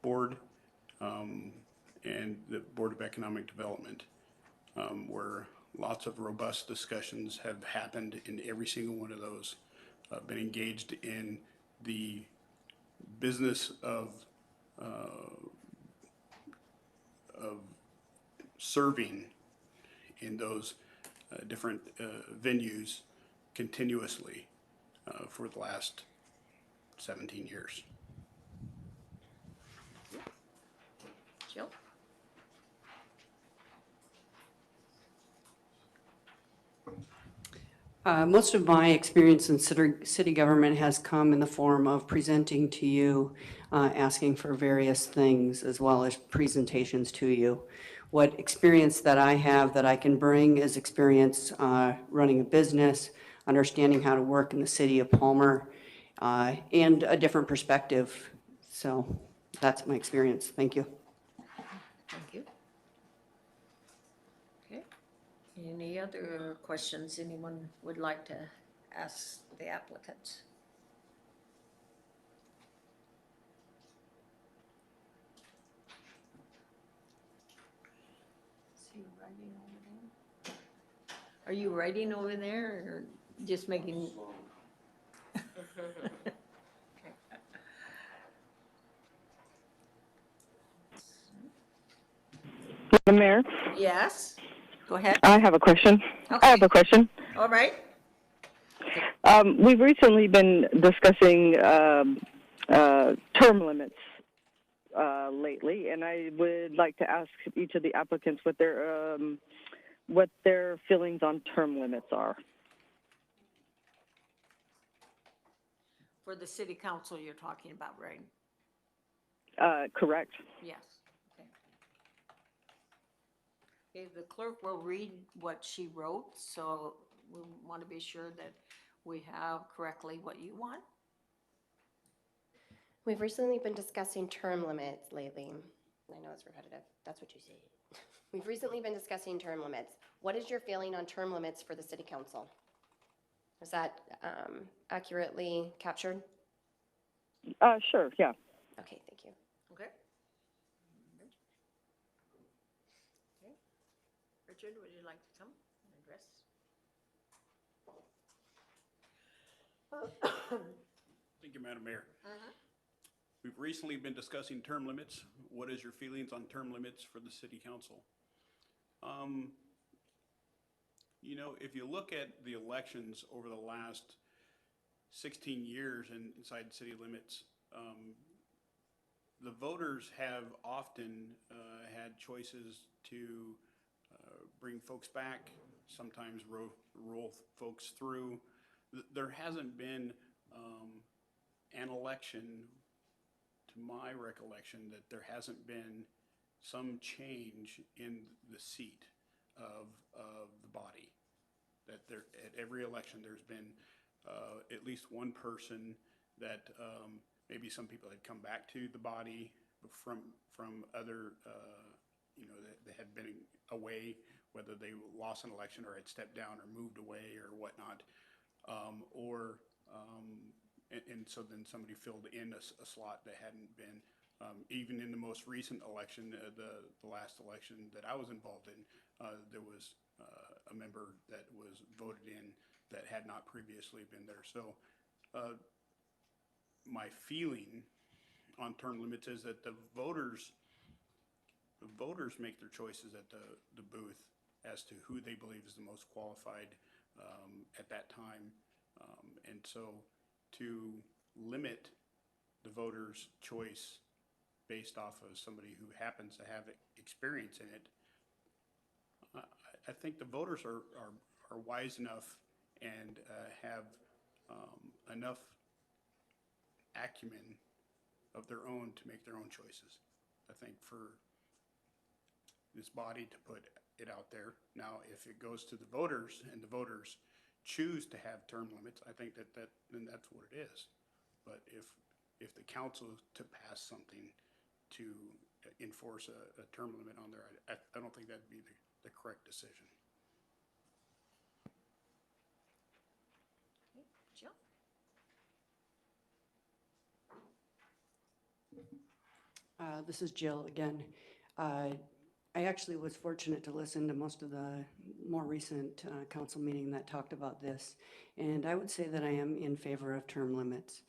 Board and the Board of Economic Development, where Lots of robust discussions have happened in every single one of those. Been engaged in the business of serving in those different venues continuously for the last 17 years. Jill? Most of my experience in city government has come in the form of presenting to you, asking for various things, as well as presentations to you. What experience that I have that I can bring is experience running a business, understanding how to work in the city of Palmer, and a different perspective. So that's my experience. Thank you. Thank you. Okay. Any other questions anyone would like to ask the applicants? Is he writing over there? Are you writing over there or just making? Madam Mayor, Yes, go ahead. I have a question. Okay. I have a question. All right. We've recently been discussing term limits lately, and I would like to ask each of the applicants what their feelings on term limits are. For the city council you're talking about, right? Correct. Yes. Okay. Okay, the clerk will read what she wrote, so we want to be sure that we have correctly what you want. We've recently been discussing term limits lately. I know it's repetitive. That's what you say. We've recently been discussing term limits. What is your feeling on term limits for the city council? Is that accurately captured? Sure, yeah. Okay, thank you. Okay. Okay. Richard, would you like to come and address? Thank you, Madam Mayor. We've recently been discussing term limits. What is your feelings on term limits for the city council? You know, if you look at the elections over the last 16 years inside city limits, the voters have often had choices to bring folks back, sometimes roll folks through. There hasn't been an election, to my recollection, that there hasn't been some change in the seat of the body. That there, at every election, there's been at least one person that maybe some people had come back to the body from other, you know, that had been away, whether they lost an election or had stepped down or moved away or whatnot, and so then somebody filled in a slot that hadn't been. Even in the most recent election, the last election that I was involved in, there was a member that was voted in that had not previously been there. So my feeling on term limits is that the voters make their choices at the booth as to who they believe is the most qualified at that time. And so to limit the voters' choice based off of somebody who happens to have experience in it, I think the voters are wise enough and have enough acumen of their own to make their own choices. I think for this body to put it out there. Now, if it goes to the voters and the voters choose to have term limits, I think then that's what it is. But if the council to pass something to enforce a term limit on there, I don't think that'd be the correct decision. Jill? This is Jill again. I actually was fortunate to listen to most of the more recent council meeting that talked about this, and I would say that I am in favor of term limits.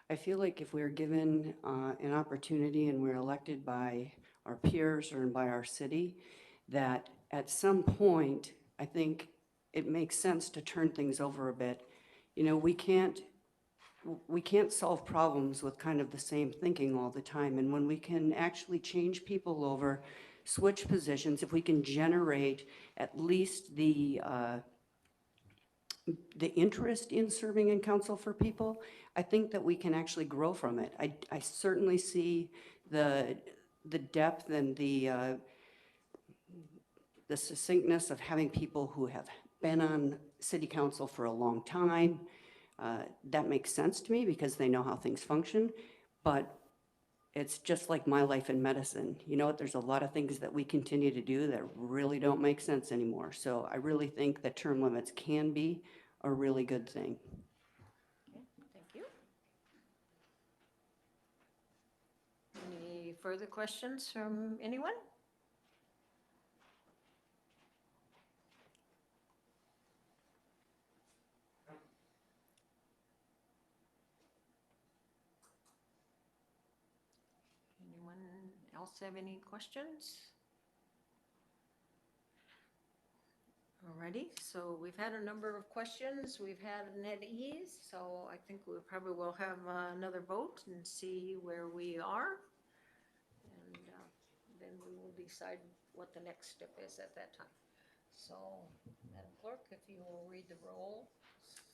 I feel like if we're given an opportunity and we're elected by our peers or by our city, that at some point, I think it makes sense to turn things over a bit. You know, we can't solve problems with kind of the same thinking all the time. And when we can actually change people over, switch positions, if we can generate at least the interest in serving in council for people, I think that we can actually grow from it. I certainly see the depth and the succinctness of having people who have been on city council for a long time. That makes sense to me because they know how things function, but it's just like my life in medicine. You know what, there's a lot of things that we continue to do that really don't make sense anymore. So I really think that term limits can be a really good thing. Okay, thank you. Any further questions from anyone? Anyone else have any questions? Alrighty, so we've had a number of questions, we've had an at ease, so I think we probably will have another vote and see where we are. And then we will decide what the next step is at that time. So, Madam Clerk, if you will read the roll,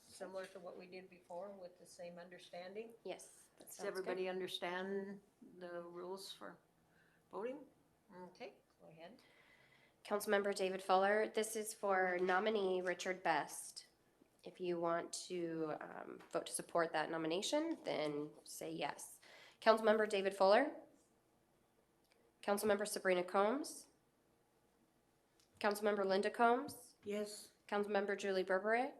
similar to what we did before with the same understanding. Yes, that Does sounds good. everybody understand the rules for voting? Okay, go ahead. Councilmember David Fuller, this is for nominee Richard Best. If you want to vote to support that nomination, then say yes. Councilmember David Fuller. Councilmember Sabrina Combs. Councilmember Linda Combs. Yes. Councilmember Julie Berberick.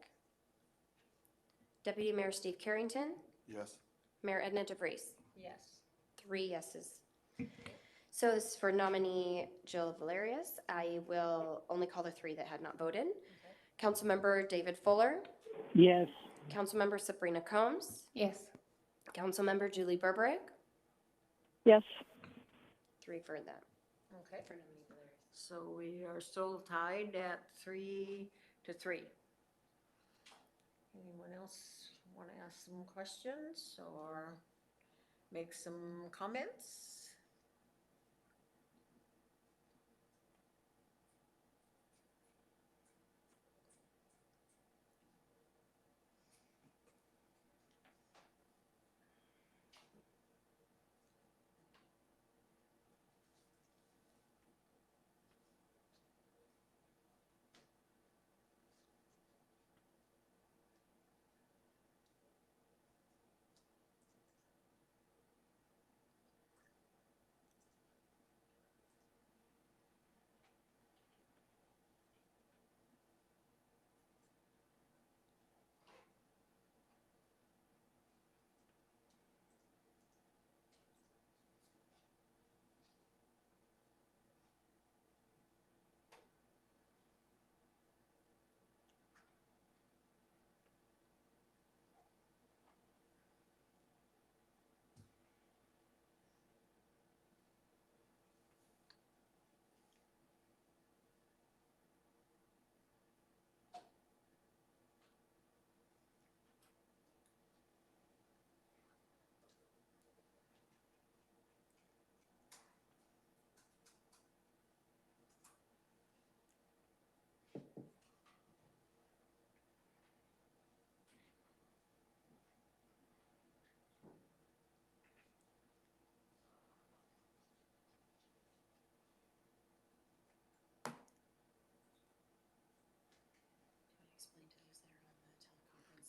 Deputy Mayor Steve Carrington. Yes. Mayor Edna DeVries. Yes. 3 yeses. So this is for nominee Jill Valerius. I will only call the 3 that had not voted. Okay. Councilmember David Fuller. Yes. Councilmember Sabrina Combs. Yes. Councilmember Julie Berberick. Yes. 3 for that. Okay. For nominee Valerius. So we are still tied at 3-3. Anyone else want to ask some questions or make some comments?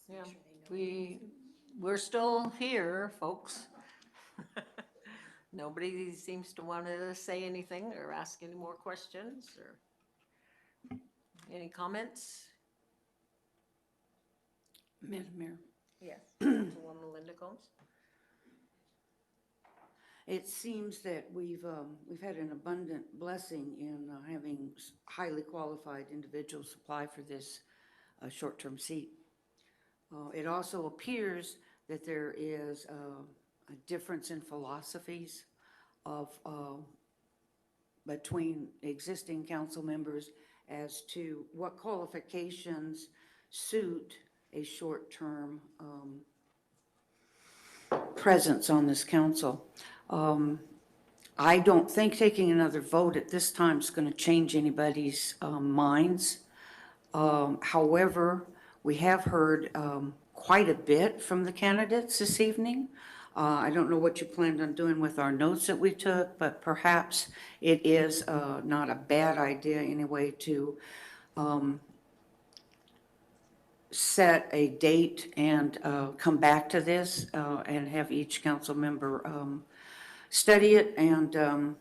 Yeah, we're still here, folks. Nobody seems to want to say anything or ask any more questions or any comments? Madam Mayor. Yes, Councilwoman Linda Combs. It seems that we've had an abundant blessing in having highly qualified individuals apply for this short-term seat. It also appears that there is a difference in philosophies of between existing council members as to what qualifications suit a short-term presence on this council. I don't think taking another vote at this time is going to change anybody's minds. However, we have heard quite a bit from the candidates this evening. I don't know what you planned on doing with our notes that we took, but perhaps it is not a bad idea anyway to set a date and come back to this and have each council member study it and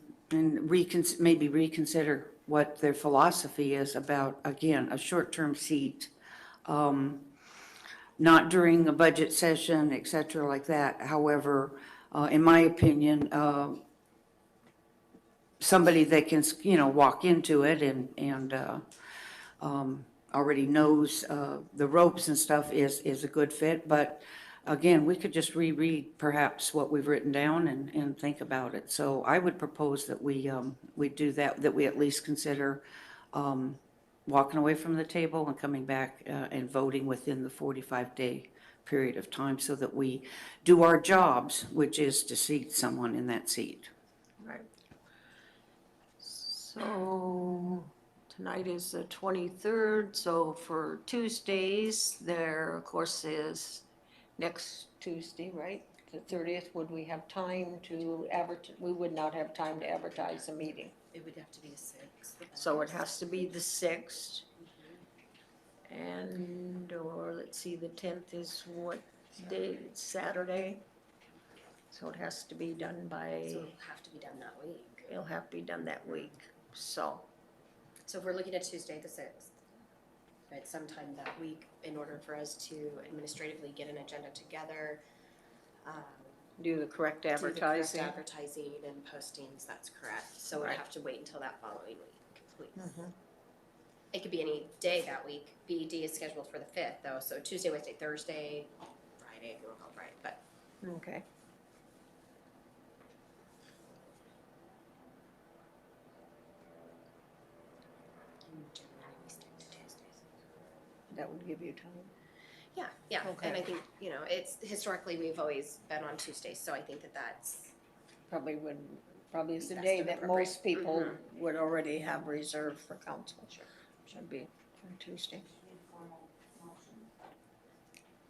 maybe reconsider what their philosophy is about, again, a short-term seat. Not during a budget session, et cetera, like that. However, in my opinion, somebody that can, walk into it and already knows the ropes and stuff is a good fit. But again, we could just reread perhaps what we've written down and think about it. So I would propose that we do that we at least consider walking away from the table and coming back and voting within the 45-day period of time so that we do our jobs, which is to seat someone in that seat. Right. So tonight is the 23rd, so for Tuesdays, there of course is next Tuesday, right? The 30th, would we have time to advertise? We would not have time to advertise a meeting. It would have to be the 6th. So it has to be the 6th. And, or let's see, the 10th is what day? It's Saturday. So it has to be done by, So it'll have to be done that week. it'll have to be done that week. So, So if we're looking at Tuesday, the 6th, right, sometime that week, in order for us to administratively get an agenda together, do the correct do the correct advertising. advertising and postings, that's correct. So we'd Right. have to wait until that following week, please. Mhm. It could be any day that week. BED is scheduled for the 5th, though, so Tuesday, Wednesday, Thursday, Friday, if you want to call it Friday, but Okay. generally we stick to Tuesdays. That would give you time. Yeah, yeah, Okay. and I think, it's, historically, we've always been on Tuesdays, so I think that that's, Probably is the That's day the that appropriate- most people Mhm. would already have reserved for council. Should be on Tuesday.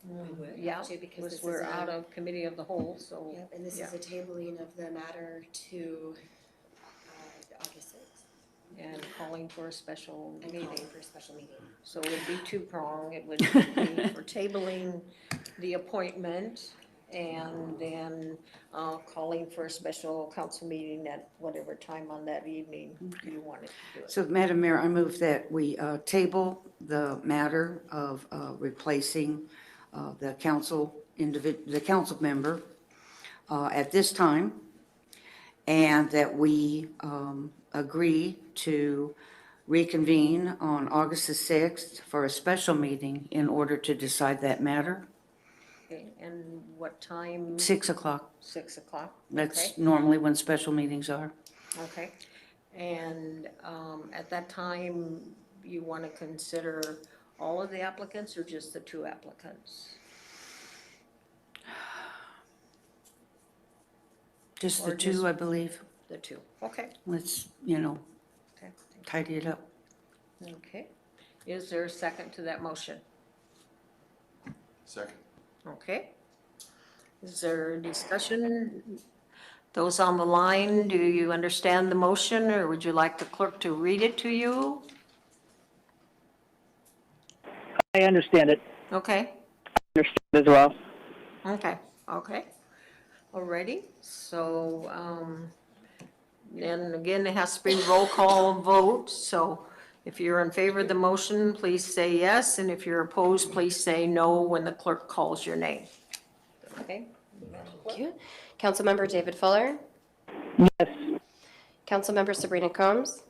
we would Yeah, have to, because because this is we're a- out of committee of the whole, so. Yep, and this yeah. is a tabling of the matter to, August 6th. And calling for a special And meeting. calling for a special meeting. So it would be two-prong. It would be for tabling the appointment and then calling for a special council meeting at whatever time on that evening you wanted to do it. So, Madam Mayor, I move that we table the matter of replacing the council member at this time, and that we agree to reconvene on August the 6th for a special meeting in order to decide that matter. Okay, and what time? 6 o'clock. 6 o'clock? That's Okay. normally when special meetings are. Okay, and at that time, you want to consider all of the applicants or just the two applicants? Just Or the two, just- I believe. The two, okay. Let's, Okay. tidy it up. Okay, is there a second to that motion? Second. Okay. Is there discussion? Those on the line, do you understand the motion, or would you like the clerk to read it to you? I understand it. Okay, Understand as well. okay. Alrighty, so, then again, it has to be roll call vote, so if you're in favor of the motion, please say yes, and if you're opposed, please say no when the clerk calls your name. Okay? Thank you. Councilmember David Fuller, Yes. Councilmember Sabrina Combs,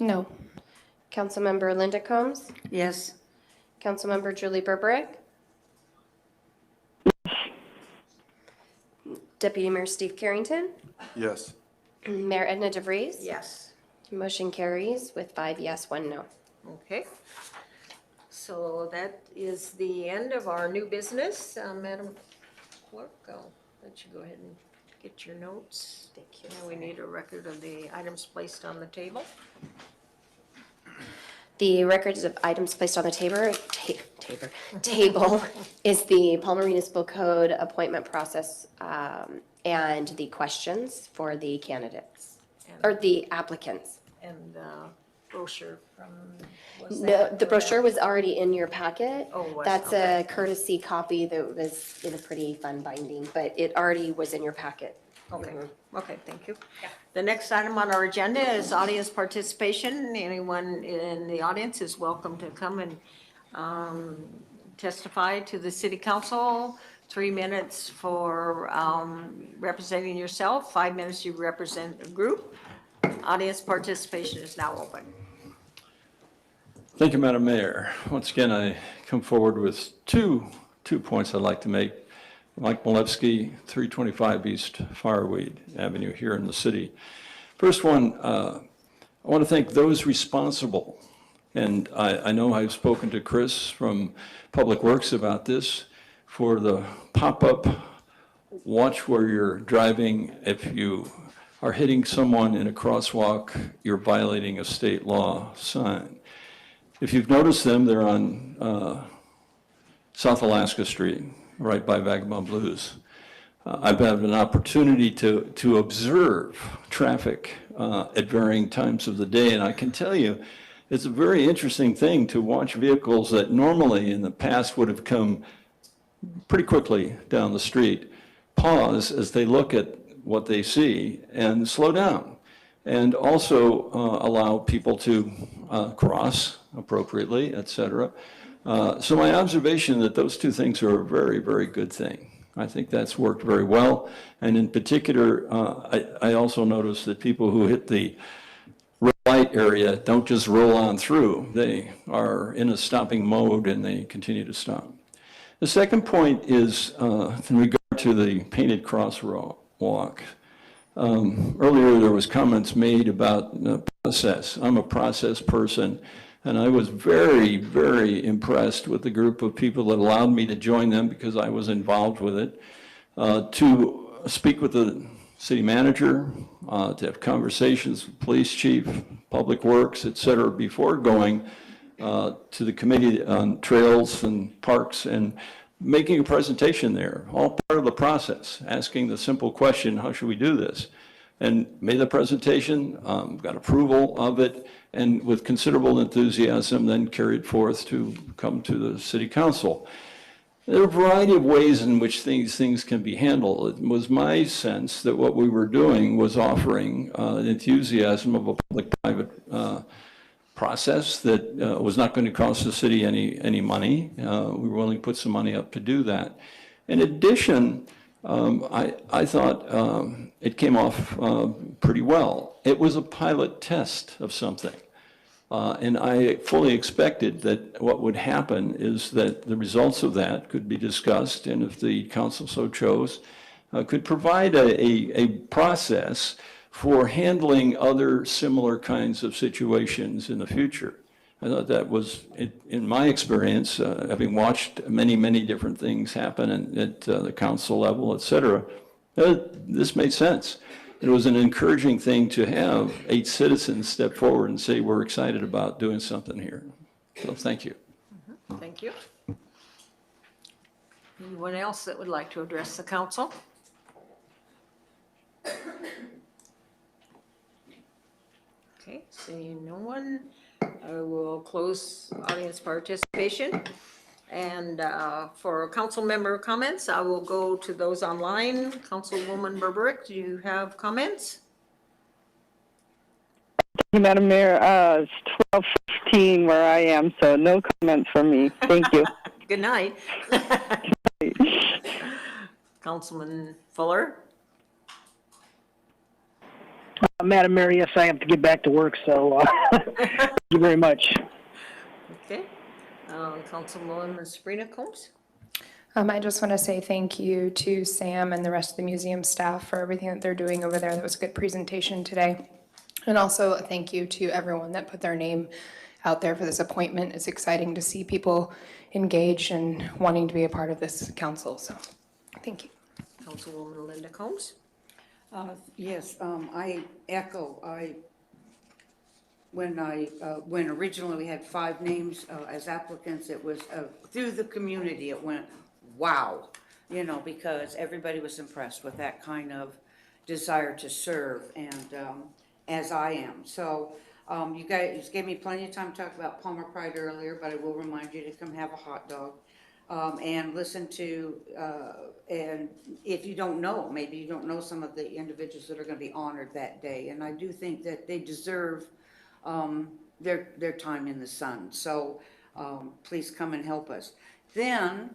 No. Councilmember Linda Combs, Yes. Councilmember Julie Berberich, Deputy Mayor Steve Carrington, Yes. Mayor Edna DeVries. Yes. Motion carries with 5 yes, 1 no. Okay. So that is the end of our new business. Madam Clerk, I'll let you go ahead and get your notes. Thank you. Now we need a record of the items placed on the table. The records of items placed on the table is the Palmer Municipal Code appointment process and the questions for the candidates or the applicants. And brochure from, was No, that the for brochure that? was already in your packet. Oh, was, That's okay. a courtesy copy that was in a pretty fun binding, but it already was in your packet. Okay, okay, thank you. The next item on our agenda is audience participation. Anyone in the audience is welcome to come and testify to the city council. 3 minutes for representing yourself, 5 minutes you represent a group. Audience participation is now open. Thank you, Madam Mayor. Once again, I come forward with two points I'd like to make. Mike Malevsky, 325 East Fireweed Avenue here in the city. First one, I want to thank those responsible. And I know I've spoken to Chris from Public Works about this for the pop-up watch where you're driving. If you are hitting someone in a crosswalk, you're violating a state law sign. If you've noticed them, they're on South Alaska Street, right by Vagabond Blues. I've had an opportunity to observe traffic at varying times of the day, and I can tell you, it's a very interesting thing to watch vehicles that normally in the past would have come pretty quickly down the street, pause as they look at what they see and slow down, and also allow people to cross appropriately, et cetera. So my observation that those two things are a very, very good thing. I think that's worked very well. And in particular, I also noticed that people who hit the red light area don't just roll on through. They are in a stopping mode and they continue to stop. The second point is in regard to the painted crosswalk. Earlier there was comments made about the process. I'm a process person. And I was very, very impressed with the group of people that allowed me to join them because I was involved with it, to speak with the city manager, to have conversations with police chief, public works, et cetera, before going to the committee on trails and parks and making a presentation there, all part of the process, asking the simple question, how should we do this? And made the presentation, got approval of it, and with considerable enthusiasm then carried forth to come to the city council. There are a variety of ways in which these things can be handled. It was my sense that what we were doing was offering the enthusiasm of a public-private process that was not going to cost the city any money. We were willing to put some money up to do that. In addition, I thought it came off pretty well. It was a pilot test of something. And I fully expected that what would happen is that the results of that could be discussed, and if the council so chose, could provide a process for handling other similar kinds of situations in the future. I thought that was, in my experience, having watched many, many different things happen at the council level, et cetera, this made sense. It was an encouraging thing to have 8 citizens step forward and say, we're excited about doing something here. So thank you. Thank you. Anyone else that would like to address the council? Okay, seeing no one, I will close audience participation. And for council member comments, I will go to those online. Councilwoman Berberich, do you have comments? Thank you, Madam Mayor. It's 12:15 where I am, so no comments from me. Thank you. Good night. Councilman Fuller? Madam Mayor, yes, I have to get back to work, so thank you very much. Okay. Councilwoman Sabrina Combs? I just want to say thank you to Sam and the rest of the museum staff for everything that they're doing over there. That was a good presentation today. And also a thank you to everyone that put their name out there for this appointment. It's exciting to see people engaged and wanting to be a part of this council, so thank you. Councilwoman Linda Combs? Yes, I echo, when originally we had 5 names as applicants, it was through the community, it went, wow, you know, because everybody was impressed with that kind of desire to serve, and as I am. So you guys gave me plenty of time to talk about Palmer Pride earlier, but I will remind you to come have a hot dog. And listen to, and if you don't know, maybe you don't know some of the individuals that are going to be honored that day. And I do think that they deserve their time in the sun. So please come and help us. Then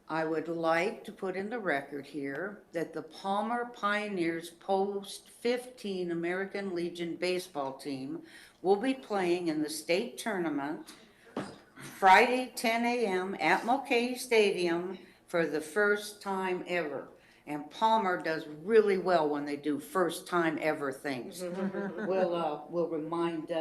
I would like to put in the record here that the Palmer Pioneers Post 15 American Legion baseball team will be playing in the state tournament Friday, 10 a.m. at Mulcahy Stadium for the first time ever. And Palmer does really well when they do first time ever things. We'll remind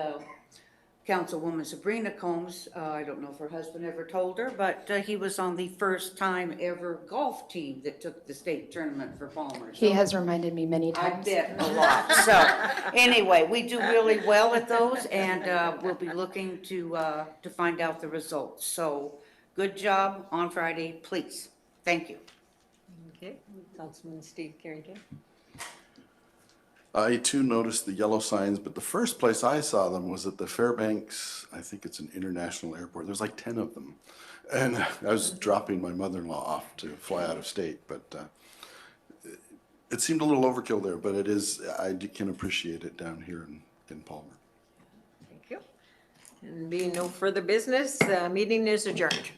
Councilwoman Sabrina Combs, I don't know if her husband ever told her, but he was on the first time ever golf team that took the state tournament for Palmer. He has reminded me many I times. bet a lot. So anyway, we do really well at those, and we'll be looking to find out the results. So good job on Friday, please. Thank you. Okay. Councilman Steve Carrington? I too noticed the yellow signs, but the first place I saw them was at the Fairbanks, I think it's an international airport. There's like 10 of them. And I was dropping my mother-in-law off to fly out of state, but it seemed a little overkill there, but it is, can appreciate it down here in Palmer. Thank you. And being no further business, the meeting is adjourned.